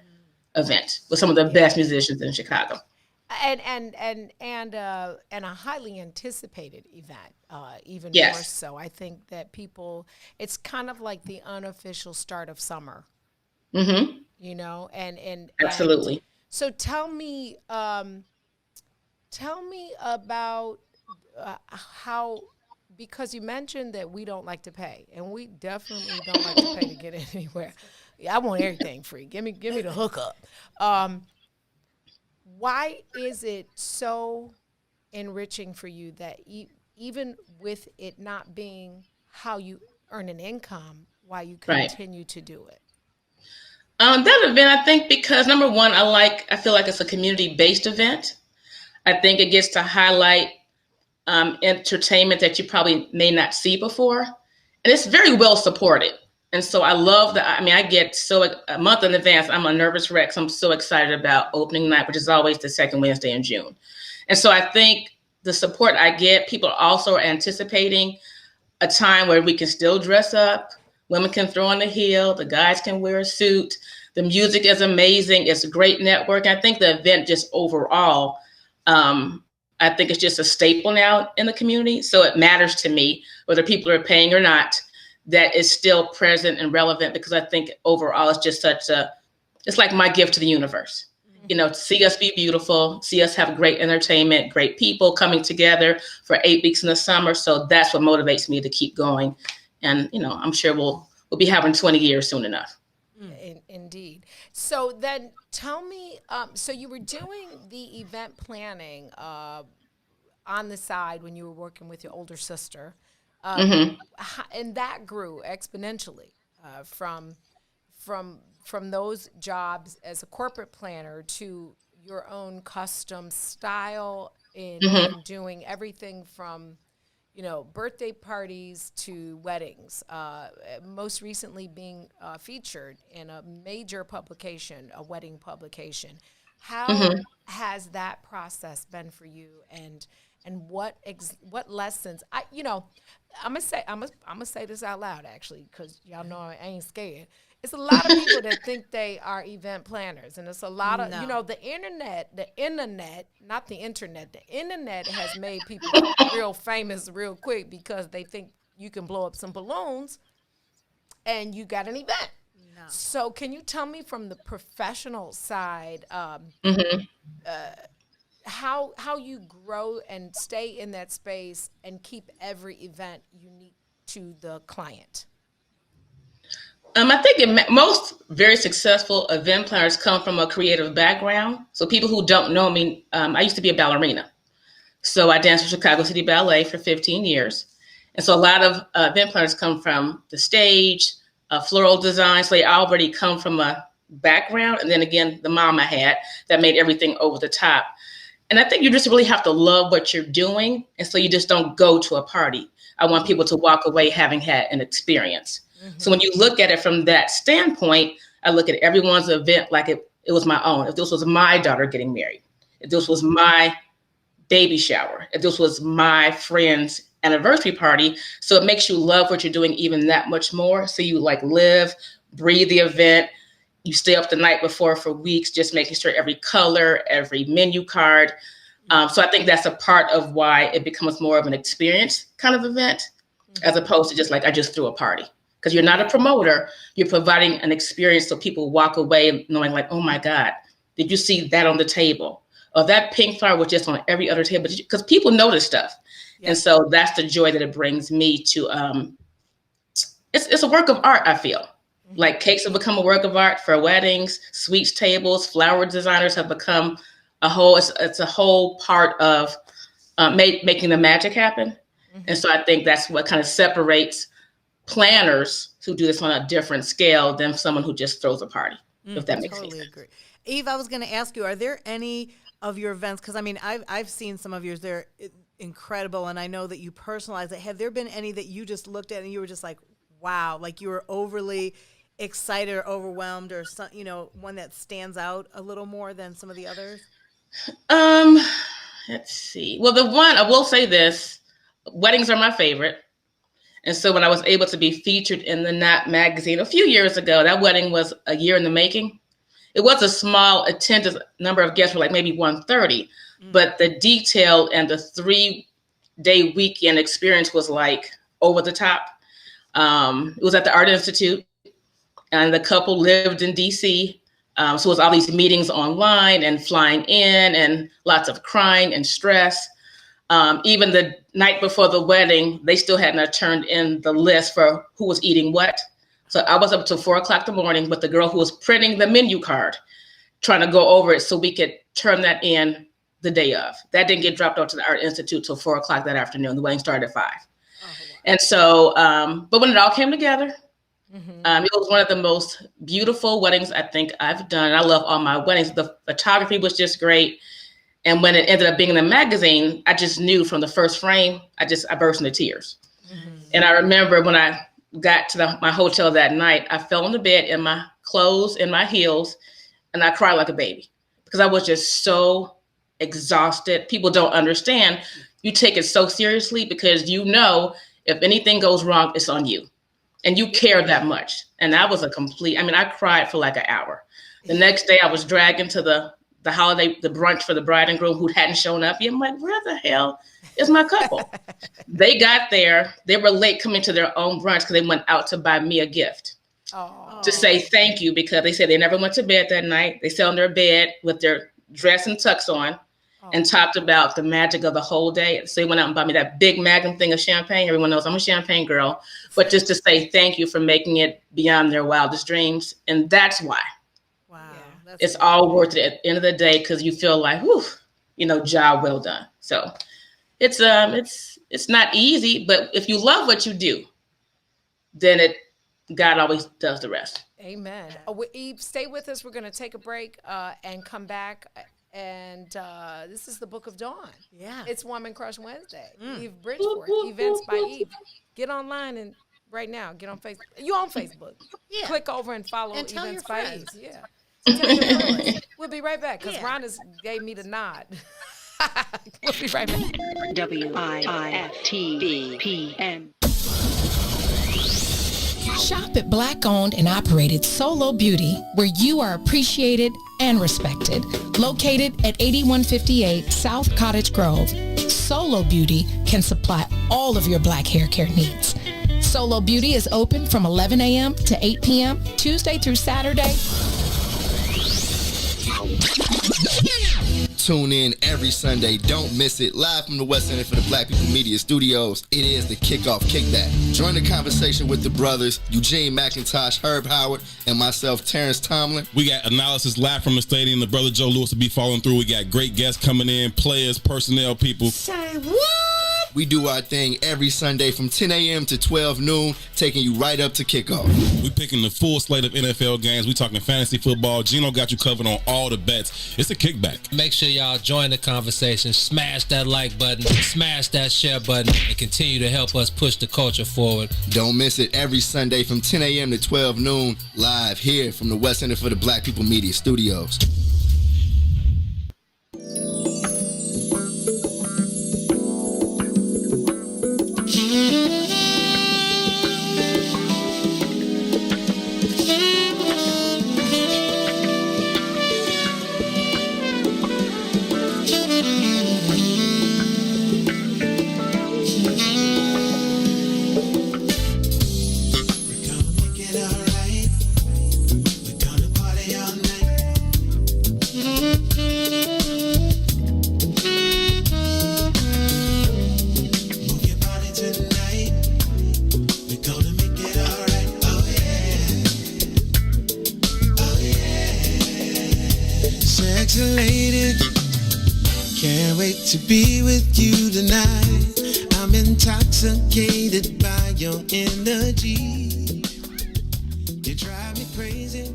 event with some of the best musicians in Chicago. And a highly anticipated event, even more so. I think that it's kind of like the unofficial start of summer. Mm-hmm. And absolutely. So tell me about how, because you mentioned that we don't like to pay, and we definitely don't like to pay to get anywhere. I want everything free. Give me the hookup. Why is it so enriching for you that even with it not being how you earn an income, why you continue to do it? That event, I think, because number one, I feel like it's a community-based event. I think it gets to highlight entertainment that you probably may not see before. And it's very well supported. And so I love I get a month in advance, I'm a nervous wreck. So I'm so excited about opening night, which is always the second Wednesday in June. And so I think the support I get, people also are anticipating a time where we can still dress up. Women can throw on the heel. The guys can wear a suit. The music is amazing. It's a great network. I think the event just overall, I think it's just a staple now in the community. So it matters to me whether people are paying or not, that is still present and relevant, because I think overall it's just it's like my gift to the universe. To see us be beautiful, see us have great entertainment, great people coming together for 8 weeks in the summer. So that's what motivates me to keep going. And, I'm sure we'll be having 20 years soon enough. Indeed. So then tell me, so you were doing the event planning on the side when you were working with your older sister. And that grew exponentially from those jobs as a corporate planner to your own custom style in doing everything from, birthday parties to weddings, most recently being featured in a major publication, a wedding publication. How has that process been for you, and what lessons? I'm gonna say this out loud, actually, because y'all know I ain't scared. It's a lot of people that think they are event planners, and it's a lot of the internet, not the internet. The internet has made people real famous real quick because they think you can blow up some balloons and you got an event. No. So can you tell me from the professional side how you grow and stay in that space and keep every event unique to the client? I think most very successful event planners come from a creative background. So people who don't know me, I used to be a ballerina. So I danced for Chicago City Ballet for 15 years. And so a lot of event planners come from the stage, floral design. So they already come from a background. And then again, the mom I had that made everything over the top. And I think you just really have to love what you're doing. And so you just don't go to a party. I want people to walk away having had an experience. So when you look at it from that standpoint, I look at everyone's event like it was my own. If this was my daughter getting married, if this was my baby shower, if this was my friend's anniversary party. So it makes you love what you're doing even that much more. So you live, breathe the event. You stay up the night before for weeks, just making sure every color, every menu card. So I think that's a part of why it becomes more of an experience kind of event, as opposed to just I just threw a party. Because you're not a promoter, you're providing an experience so people walk away knowing oh my God, did you see that on the table? Or that pink flower was just on every other table, because people notice stuff. Yep. And so that's the joy that it brings me to, it's a work of art, I feel. Cakes have become a work of art for weddings, sweets tables, flower designers have become it's a whole part of making the magic happen. And so I think that's what kind of separates planners who do this on a different scale than someone who just throws a party, if that makes sense. Totally agree. Eve, I was going to ask you, are there any of your events, because I've seen some of yours, they're incredible, and I know that you personalize it. Have there been any that you just looked at and you were just wow, you were overly excited or overwhelmed, or some, one that stands out a little more than some of the others? Let's see. Well, the one, I will say this, weddings are my favorite. And so when I was able to be featured in the Knot magazine a few years ago, that wedding was a year in the making. It was a small attendance, number of guests were maybe 130, but the detail and the 3-day weekend experience was over the top. It was at the Art Institute, and the couple lived in DC. So it was all these meetings online and flying in and lots of crying and stress. Even the night before the wedding, they still hadn't turned in the list for who was eating what. So I was up till 4:00 in the morning with the girl who was printing the menu card, trying to go over it so we could turn that in the day of. That didn't get dropped off to the Art Institute till 4:00 that afternoon. The wedding started at 5. Oh, wow. And so, but when it all came together, it was one of the most beautiful weddings I think I've done. I love all my weddings. The photography was just great. And when it ended up being in the magazine, I just knew from the first frame, I burst into tears. And I remember when I got to my hotel that night, I fell on the bed in my clothes, in my heels, and I cried like a baby because I was just so exhausted. People don't understand. You take it so seriously because if anything goes wrong, it's on you. And you care that much. And that was I cried for an hour. The next day I was dragged to the brunch for the bride and groom who hadn't shown up yet. I'm where the hell is my couple? They got there. They were late coming to their own brunch because they went out to buy me a gift to say thank you, because they said they never went to bed that night. They sat on their bed with their dress and tux on and talked about the magic of the whole day. So they went out and bought me that big Magnum thing of champagne. Everyone knows I'm a champagne girl, but just to say thank you for making it beyond their wildest dreams. And that's why. It's all worth it at the end of the day, because you feel job well done. So it's not easy, but if you love what you do, then God always does the rest. Amen. Eve, stay with us. We're going to take a break and come back. And this is the Book of Dawn. Yeah. It's Woman Crush Wednesday. Eve Bridgeforth, Events by Eve. Get online and right now, get on Facebook. You on Facebook. Yeah. Click over and follow And tell Events your by friends. Eve. Yeah. So tell your friends. We'll be right back because Yeah. Rhonda's gave me the nod. We'll be right back. WIFTBPM. Shop at Black-owned and operated Solo Beauty, where you are appreciated and respected. Located at 8158 South Cottage Grove, Solo Beauty can supply all of your black hair care needs. Solo Beauty is open from 11 a.m. to 8 p.m., Tuesday through Saturday. Tune in every Sunday. Don't miss it. Live from the West Center for the Black People Media Studios. It is the Kickoff Kickback. Join the conversation with the brothers, Eugene McIntosh, Herb Howard, and myself, Terrence Tomlin. We got analysis live from the stadium. The brother Joe Lewis will be following through. We got great guests coming in, players, personnel, people. Say what? We do our thing every Sunday from 10 a.m. to 12 noon, taking you right up to kickoff. We picking the full slate of NFL games. We talking fantasy football. Gino got you covered on all the bets. It's a kickback. Make sure y'all join the conversation. Smash that like button. Smash that share button. And continue to help us push the culture forward. Don't miss it every Sunday from 10 a.m. to 12 noon, live here from the West Center for the Black People Media Studios. Sexy lady, can't wait to be with you tonight. I'm intoxicated by your energy. You drive me crazy.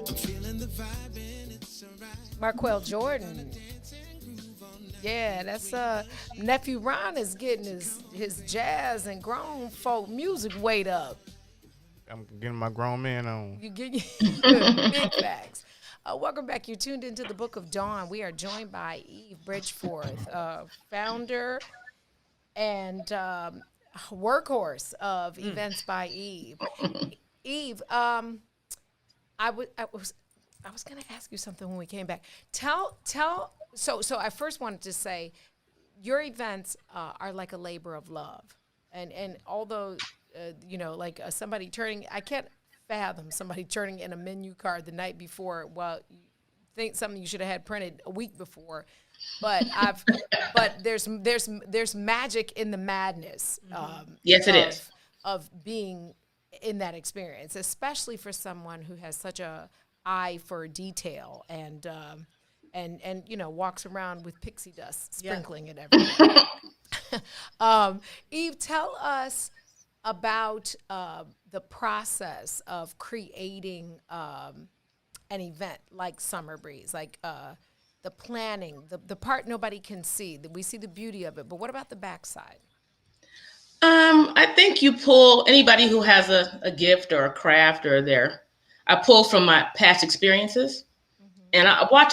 I'm feeling the vibe and it's alright. Marquel Jordan. Yeah, that's nephew Ron is getting his jazz and grown folk music weight up. I'm getting my grown man on. You get big facts. Welcome back. You're tuned into the Book of Dawn. We are joined by Eve Bridgeforth, founder and workhorse of Events by Eve. Eve, I was going to ask you something when we came back. So I first wanted to say your events are like a labor of love, and although somebody turning, I can't fathom somebody turning in a menu card the night before. Well, you think something you should have had printed a week before, but there's magic in the madness. Yes, it is of being in that experience, especially for someone who has such a eye for detail and walks around with pixie dust sprinkling it everywhere. Eve, tell us about the process of creating an event like Summer Breeze, like the planning, the part nobody can see. We see the beauty of it, but what about the backside? I think you pull anybody who has a gift or a craft or I pull from my past experiences. And I watch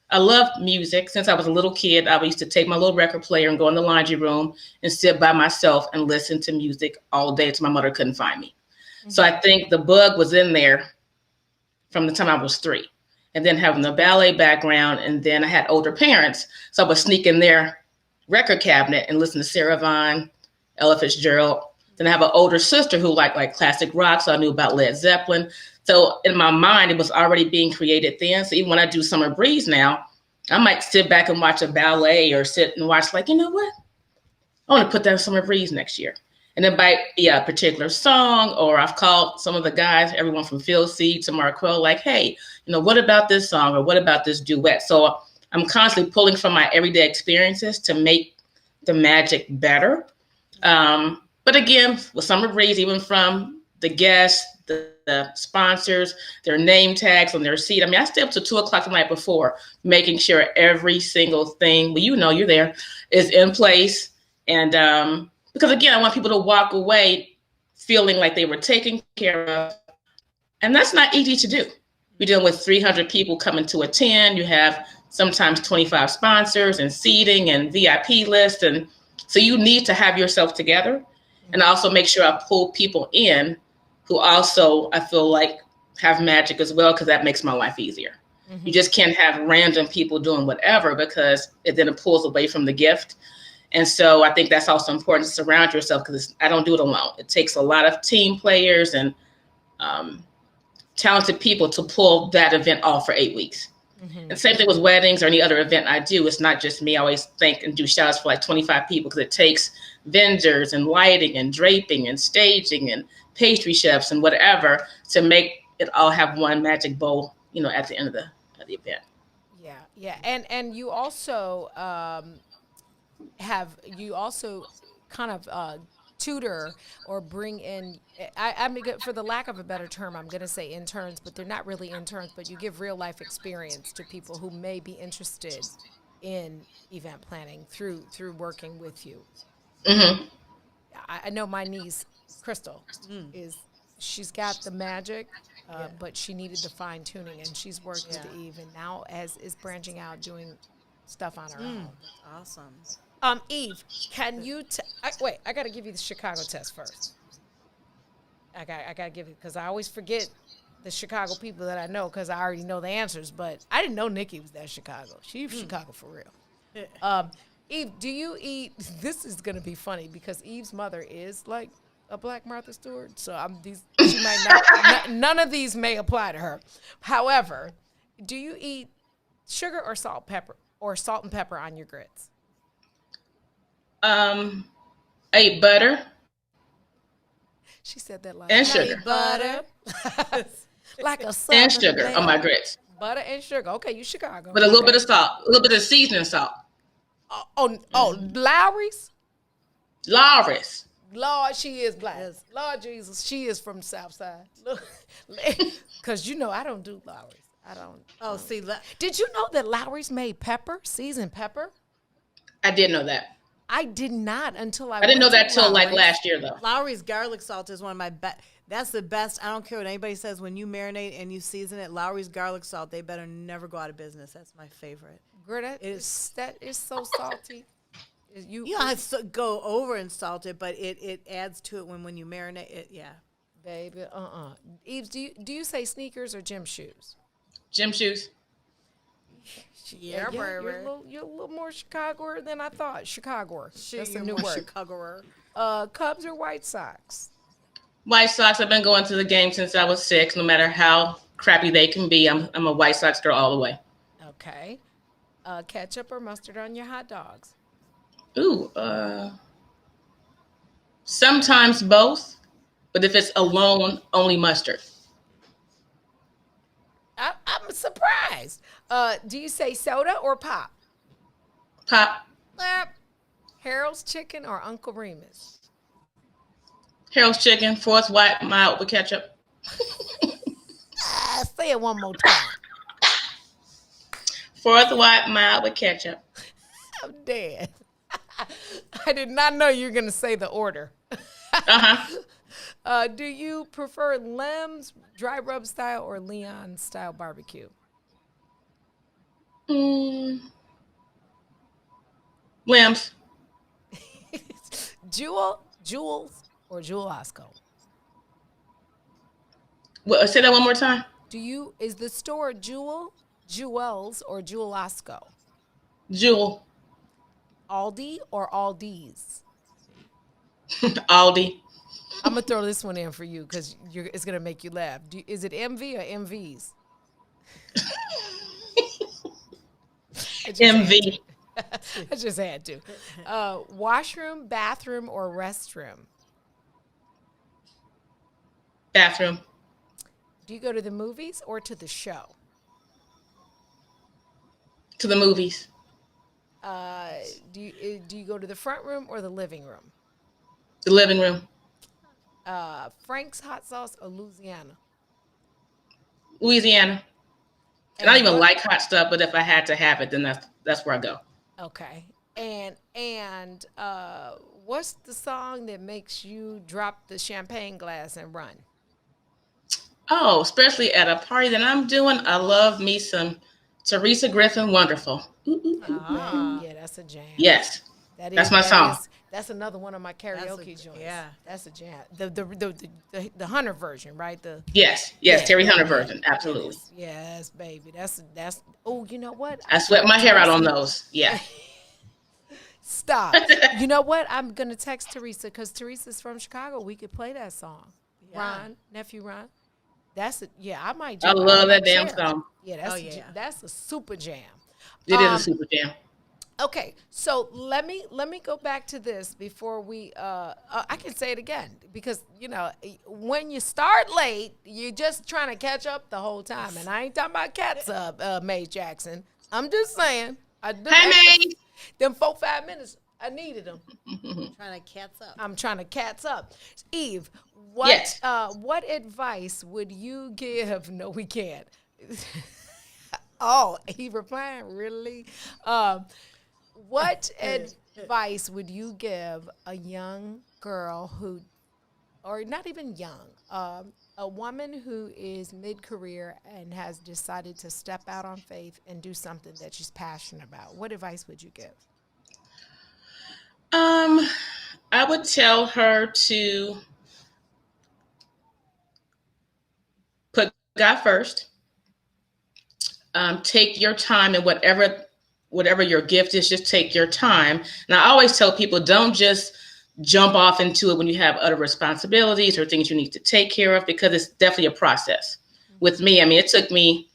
I love music. Since I was a little kid, I used to take my little record player and go in the laundry room and sit by myself and listen to music all day until my mother couldn't find me. Mm-hmm. So I think the bug was in there from the time I was 3. And then having the ballet background, and then I had older parents. So I would sneak in their record cabinet and listen to Sarah Vaughan, Ella Fitzgerald. Then I have an older sister who liked classic rock, so I knew about Led Zeppelin. So in my mind, it was already being created then. So even when I do Summer Breeze now, I might sit back and watch a ballet or sit and watch you know what? I want to put that in Summer Breeze next year. And it might be a particular song, or I've called some of the guys, everyone from Phil C to Marquel, hey, what about this song or what about this duet? So I'm constantly pulling from my everyday experiences to make the magic better. But again, with Summer Breeze, even from the guests, the sponsors, their name tags on their seat. I mean, I stay up to 2:00 the night before, making sure every single thing, well, you're there, is in place. And because again, I want people to walk away feeling like they were taken care of. And that's not easy to do. You're dealing with 300 people coming to attend. You have sometimes 25 sponsors and seating and VIP lists. And so you need to have yourself together, and also make sure I pull people in who also, I feel like, have magic as well, because that makes my life easier. You just can't have random people doing whatever, because it pulls away from the gift. And so I think that's also important to surround yourself, because I don't do it alone. It takes a lot of team players and talented people to pull that event off for 8 weeks. And same thing with weddings or any other event I do. It's not just me. I always thank and do shout outs for like 25 people, because it takes vendors and lighting and draping and staging and pastry chefs and whatever to make it all have one magic bowl, at the end of the event. Yeah. And you also kind of tutor or bring in, I mean, for the lack of a better term, I'm going to say interns, but they're not really interns, but you give real life experience to people who may be interested in event planning through working with you. I know my niece, Crystal, she's got the magic, but she needed the fine tuning, and she's worked with Eve, and now is branching out doing stuff on her own. That's awesome. Eve, can you wait? I got to give you the Chicago test first. I got to give you, because I always forget the Chicago people that I know, because I already know the answers. But I didn't know Nikki was that Chicago. She's Chicago for real. Eve, do you eat? This is gonna be funny, because Eve's mother is like a Black Martha Stewart, so she might not. None of these may apply to her. However, do you eat sugar or salt and pepper on your grits? I eat butter. She said that like and sugar. Butter. Like a and sugar on my grits. Butter and sugar. Okay, you Chicago. With a little bit of salt, a little bit of seasoning salt. Lowry's? Lowry's. Lord, she is Black. Yes. Lord Jesus, she is from the South Side. Because I don't do Lowry's. I don't. Oh, see. Did you know that Lowry's made pepper, seasoned pepper? I did know that. I did not until I didn't know that till like last year, though. Lowry's garlic salt is one of my best. That's the best. I don't care what anybody says. When you marinate and you season it, Lowry's garlic salt, they better never go out of business. That's my favorite. Girl, that is so salty. You don't have to go over and salt it, but it adds to it when you marinate it. Yeah, baby. Eve, do you say sneakers or gym shoes? Gym shoes. Yeah, you're a little more Chicagoer than I thought. Chicagoer. That's a new word. Chicagoer. Cubs or White Sox? White Sox. I've been going to the game since I was 6. No matter how crappy they can be, I'm a White Sox girl all the way. Okay. Ketchup or mustard on your hot dogs? Ooh. Sometimes both, but if it's alone, only mustard. I'm surprised. Do you say soda or pop? Pop. Harold's Chicken or Uncle Remus? Harold's Chicken, 4th white, mild with ketchup. Say it one more time. 4th white, mild with ketchup. I'm dead. I did not know you were going to say the order. Do you prefer Lem's dry rub style or Leon style barbecue? Lem's. Jules or Jewel Osco? Well, say that one more time. Is the store Jewel's or Jewel Osco? Jewel. Aldi or Aldi's? Aldi. I'm going to throw this one in for you because it's going to make you laugh. Is it MV or MV's? MV. I just had to. Washroom, bathroom, or restroom? Bathroom. Do you go to the movies or to the show? To the movies. Do you go to the front room or the living room? The living room. Frank's hot sauce or Louisiana? Louisiana. And I don't even like hot stuff, but if I had to have it, then that's where I go. Okay. And what's the song that makes you drop the champagne glass and run? Oh, especially at a party that I'm doing, I love me some Teresa Griffin, Wonderful. Yeah, that's a jam. Yes, that's my song. That's another one of my karaoke joints. Yeah, that's a jam. The Hunter version, right? Yes, Terry Hunter version, absolutely. Yes, baby. That's. Oh, you know what? I sweat my hair out on those. Yeah. Stop. You know what? I'm gonna text Teresa because Teresa's from Chicago. We could play that song. Yeah. Nephew Ron. That's it. Yeah, I might. I love that damn song. Yeah, that's a super jam. It is a super jam. Okay, so let me go back to this before we. I can say it again because when you start late, you're just trying to catch up the whole time, and I ain't talking about cats up, Mae Jackson. I'm just saying. Hey, Mae. Them 4-5 minutes, I needed them. Trying to cats up. I'm trying to cats up. Eve, what advice would you give? No, we can't. Oh, he replying, really? What advice would you give a young girl who, or not even young, a woman who is mid-career and has decided to step out on faith and do something that she's passionate about? What advice would you give? I would tell her to put God first. Take your time, and whatever your gift is, just take your time. And I always tell people, don't just jump off into it when you have other responsibilities or things you need to take care of, because it's definitely a process. With me, I mean, it took me,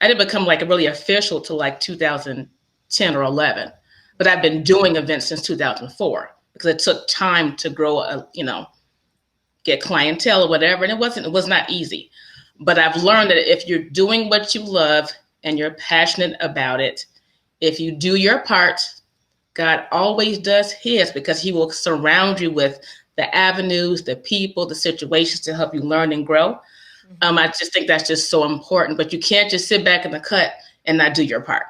I didn't become like really official till like 2010 or 11, but I've been doing events since 2004 because it took time to grow, get clientele or whatever. And it was not easy, but I've learned that if you're doing what you love and you're passionate about it, if you do your part, God always does his, because he will surround you with the avenues, the people, the situations to help you learn and grow. I just think that's just so important, but you can't just sit back in the cut and not do your part.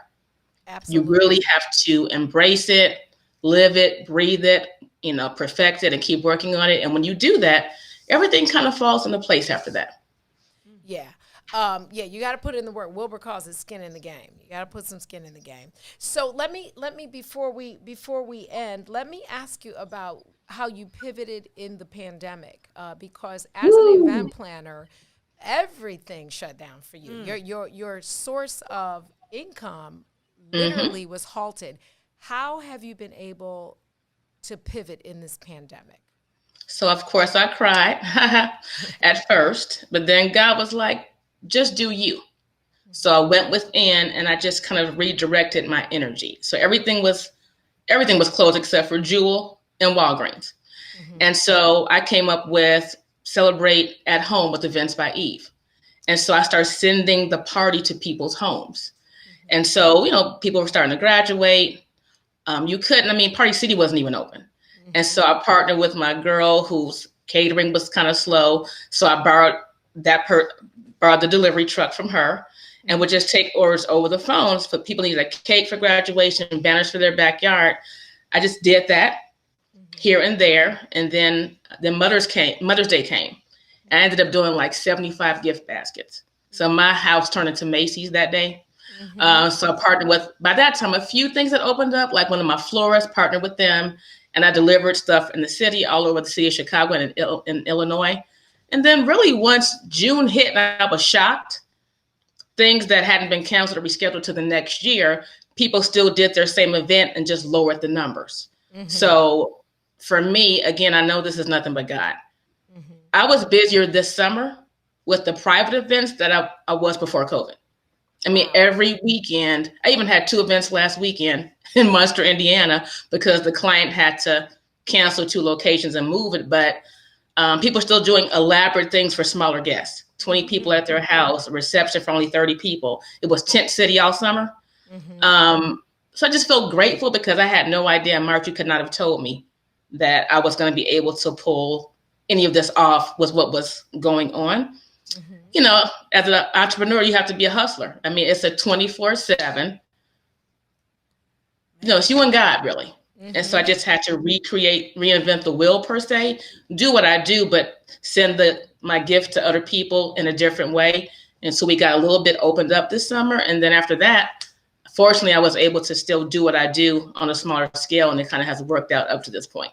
Absolutely. You really have to embrace it, live it, breathe it, perfect it and keep working on it. And when you do that, everything kind of falls into place after that. Yeah. You got to put in the work. Wilbur calls it skin in the game. You got to put some skin in the game. So let me before we end, let me ask you about how you pivoted in the pandemic, because as an event planner, everything shut down for you. Your source of income literally was halted. How have you been able to pivot in this pandemic? So of course I cried at first, but then God was like, just do you. So I went within and I just kind of redirected my energy. So everything was closed except for Jewel and Walgreens. And so I came up with Celebrate at Home with Events by Eve. And so I started sending the party to people's homes. And so, people were starting to graduate. Party City wasn't even open. And so I partnered with my girl whose catering was kind of slow. So I borrowed the delivery truck from her and would just take orders over the phones for people who needed a cake for graduation, banners for their backyard. I just did that here and there. And then Mother's Day came. I ended up doing like 75 gift baskets. So my house turned into Macy's that day. So I partnered with, by that time, a few things that opened up, like one of my florists, partnered with them. And I delivered stuff in the city, all over the city of Chicago and in Illinois. And then really once June hit, I was shocked. Things that hadn't been canceled or rescheduled to the next year, people still did their same event and just lowered the numbers. So for me, again, I know this is nothing but God. I was busier this summer with the private events that I was before COVID. I mean, every weekend, I even had 2 events last weekend in Munster, Indiana, because the client had to cancel 2 locations and move it. But people are still doing elaborate things for smaller guests, 20 people at their house, a reception for only 30 people. It was tent city all summer. So I just felt grateful because I had no idea, Mark, you could not have told me that I was going to be able to pull any of this off with what was going on. You know, as an entrepreneur, you have to be a hustler. I mean, it's a 24/7. You know, it's you and God, really. And so I just had to reinvent the wheel per se, do what I do, but send my gift to other people in a different way. And so we got a little bit opened up this summer. And then after that, fortunately, I was able to still do what I do on a smaller scale. And it kind of has worked out up to this point.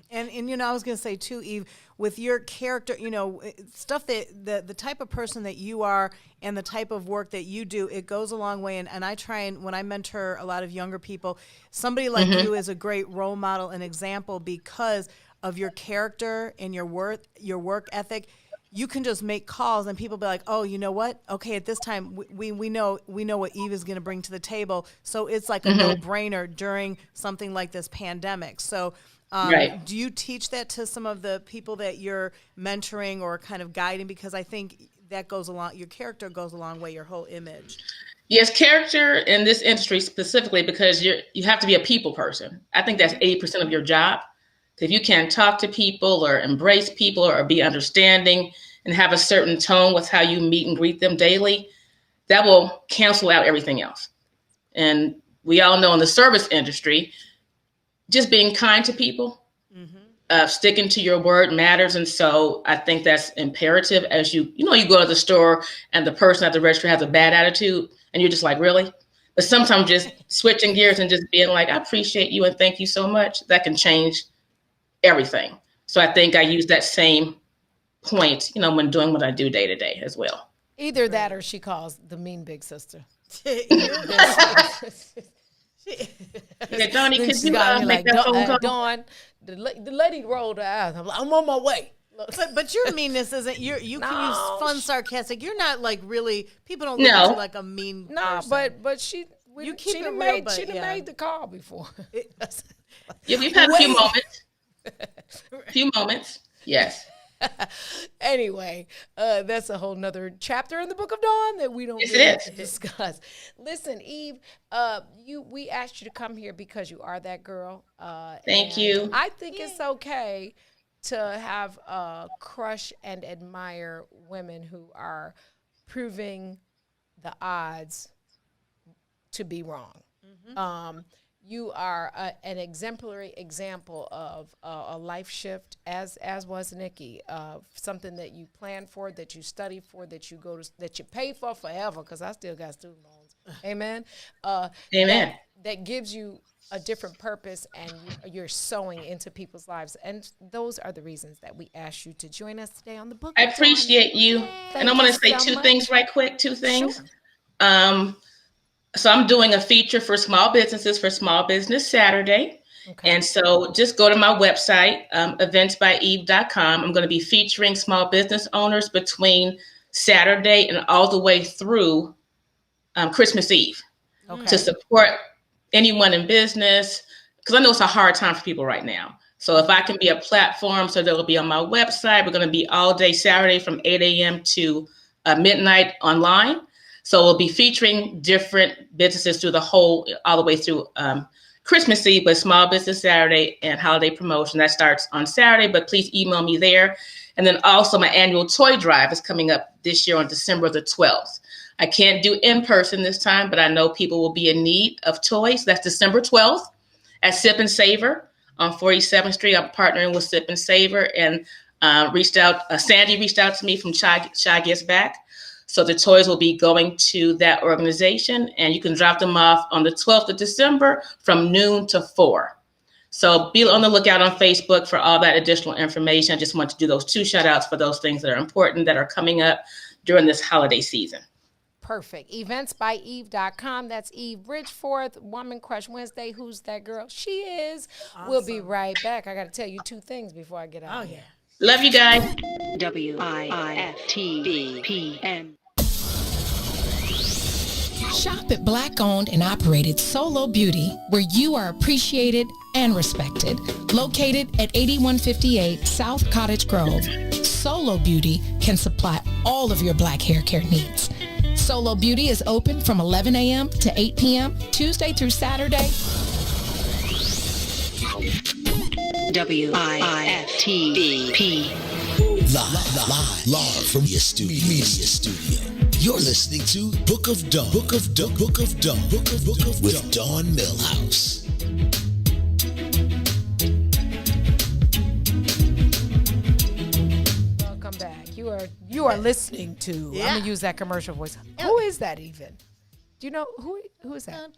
And you know, I was going to say too, Eve, with your character, you know, stuff that the type of person that you are and the type of work that you do, it goes a long way. And I try and when I mentor a lot of younger people, somebody like you is a great role model and example because of your character and your work ethic. You can just make calls and people be like, oh, you know what? Okay, at this time we know what Eve is going to bring to the table. So it's like a no-brainer during something like this pandemic. So do you teach that to some of the people that you're mentoring or kind of guiding? Because I think that goes along, your character goes a long way, your whole image. Yes, character in this industry specifically, because you have to be a people person. I think that's 80% of your job. If you can't talk to people or embrace people or be understanding and have a certain tone with how you meet and greet them daily, that will cancel out everything else. And we all know in the service industry, just being kind to people, sticking to your word matters. And so I think that's imperative as you go to the store and the person at the register has a bad attitude and you're just like, really? But sometimes just switching gears and just being like, I appreciate you and thank you so much. That can change everything. So I think I use that same point, when doing what I do day to day as well. Either that or she calls the mean big sister. Donnie, could you make that phone call? Dawn, the lady rolled her eyes. I'm like, I'm on my way. But your meanness isn't. You can use fun, sarcastic. You're not like really. People don't look at you like a mean. No, person. but she done made the call before. Yeah, we've had a few moments. A few moments. Yes. Anyway, that's a whole nother chapter in the Book of Dawn that we don't discuss. Listen, Eve, we asked you to come here because you are that girl. Thank you. I think it's okay to have crush and admire women who are proving the odds to be wrong. You are an exemplary example of a life shift, as was Nikki. Something that you plan for, that you study for, that you that you pay for forever. Because I still got student loans. Amen. Amen. That gives you a different purpose, and you're sowing into people's lives. And those are the reasons that we asked you to join us today on the book. I appreciate you. And I'm going to say two things right quick. Two things. Sure. So I'm doing a feature for small businesses for Small Business Saturday. Okay. And so just go to my website, eventsbyeve.com. I'm going to be featuring small business owners between Saturday and all the way through Christmas Eve to support anyone in business, because I know it's a hard time for people right now. So if I can be a platform, so that'll be on my website. We're going to be all day Saturday from 8 a.m. to midnight online. So we'll be featuring different businesses through all the way through Christmas Eve, but Small Business Saturday and holiday promotion. That starts on Saturday, but please email me there. And then also my annual toy drive is coming up this year on December the 12th. I can't do in person this time, but I know people will be in need of toys. That's December 12th at Sip and Savor on 47th Street. I'm partnering with Sip and Savor, and Sandy reached out to me from Shy Gets Back. So the toys will be going to that organization, and you can drop them off on the 12th of December from noon to 4. So be on the lookout on Facebook for all that additional information. I just want to do those 2 shout outs for those things that are important that are coming up during this holiday season. Perfect. Eventsbyeve.com. That's Eve Bridgeforth, Woman Crush Wednesday. Who's that girl? She is. Awesome. We'll be right back. I got to tell you 2 things before I get out. Oh, yeah. Love you guys. WIFTVPM. Shop at Black-owned and operated Solo Beauty, where you are appreciated and respected. Located at 8158 South Cottage Grove, Solo Beauty can supply all of your black hair care needs. Solo Beauty is open from 11 a.m. to 8 p.m., Tuesday through Saturday. WIFTV. Live from your studio. You're listening to Book of Dawn. Book of Dawn with Dawn Millhouse. Welcome back. You are listening to. I'm gonna use that commercial voice. Who is that even? Do you know who is that?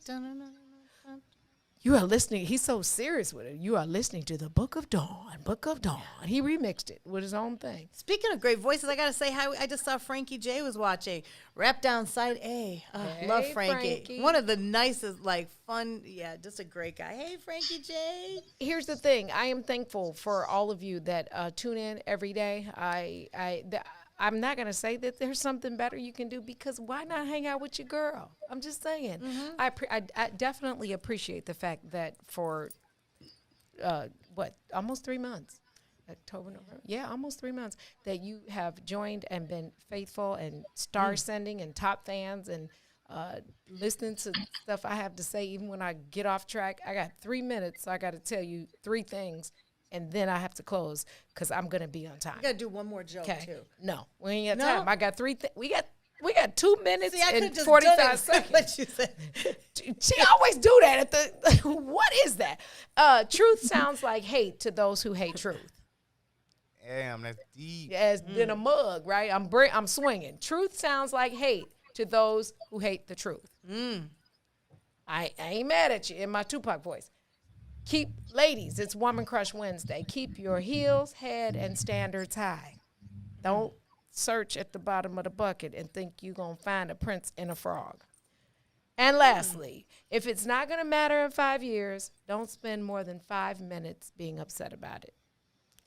You are listening. He's so serious with it. You are listening to the Book of Dawn. Book of Dawn. He remixed it with his own thing. Speaking of great voices, I gotta say how I just saw Frankie J was watching Rap Down Side A. Hey, Love Frankie. Frankie. One of the nicest, fun. Yeah, just a great guy. Hey, Frankie J. Here's the thing. I am thankful for all of you that tune in every day. I'm not going to say that there's something better you can do, because why not hang out with your girl? I'm just saying. Mm-hmm. I definitely appreciate the fact that for, almost 3 months, October, November, almost 3 months, that you have joined and been faithful and star sending and top fans and listening to stuff I have to say, even when I get off track. I got 3 minutes, so I got to tell you 3 things. And then I have to close because I'm gonna be on time. You gotta do one more joke too. No, we ain't got time. I got 3. We got 2 minutes and just 45 seconds. You said. She always do that at the. What is that? Truth sounds like hate to those who hate truth. Damn, that's deep. As in a mug, right? I'm swinging. Truth sounds like hate to those who hate the truth. I ain't mad at you in my Tupac voice. Ladies, it's Woman Crush Wednesday. Keep your heels, head, and standards high. Don't search at the bottom of the bucket and think you're going to find a prince in a frog. And lastly, if it's not going to matter in 5 years, don't spend more than 5 minutes being upset about it.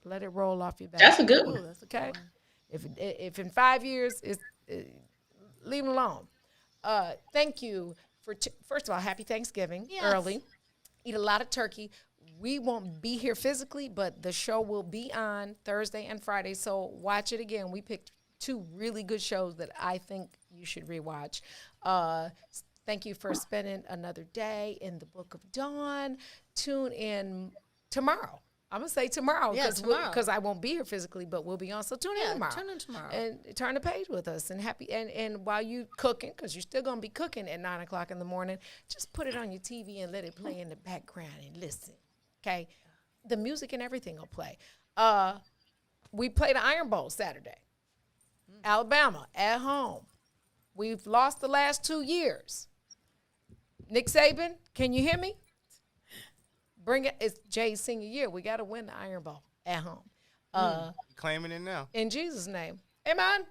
Let it roll off your back. That's a good one. That's okay. If in 5 years, leave it alone. Thank you for, first of all, happy Thanksgiving early. Eat a lot of turkey. We won't be here physically, but the show will be on Thursday and Friday, so watch it again. We picked 2 really good shows that I think you should rewatch. Thank you for spending another day in the Book of Dawn. Tune in tomorrow. I'm going to say tomorrow because I won't be here physically, but we'll be on. So tune in tomorrow. Tune in tomorrow. And turn the page with us. And while you cooking, because you're still going to be cooking at 9 o'clock in the morning, just put it on your TV and let it play in the background and listen. Okay? The music and everything will play. We played the Iron Bowl Saturday. Alabama at home. We've lost the last 2 years. Nick Saban, can you hear me? Bring it. It's Jay's senior year. We got to win the Iron Bowl at home. Claiming it now. In Jesus' name. Amen.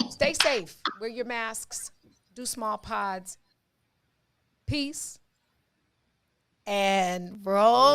Stay safe. Wear your masks. Do small pods. Peace. And roll.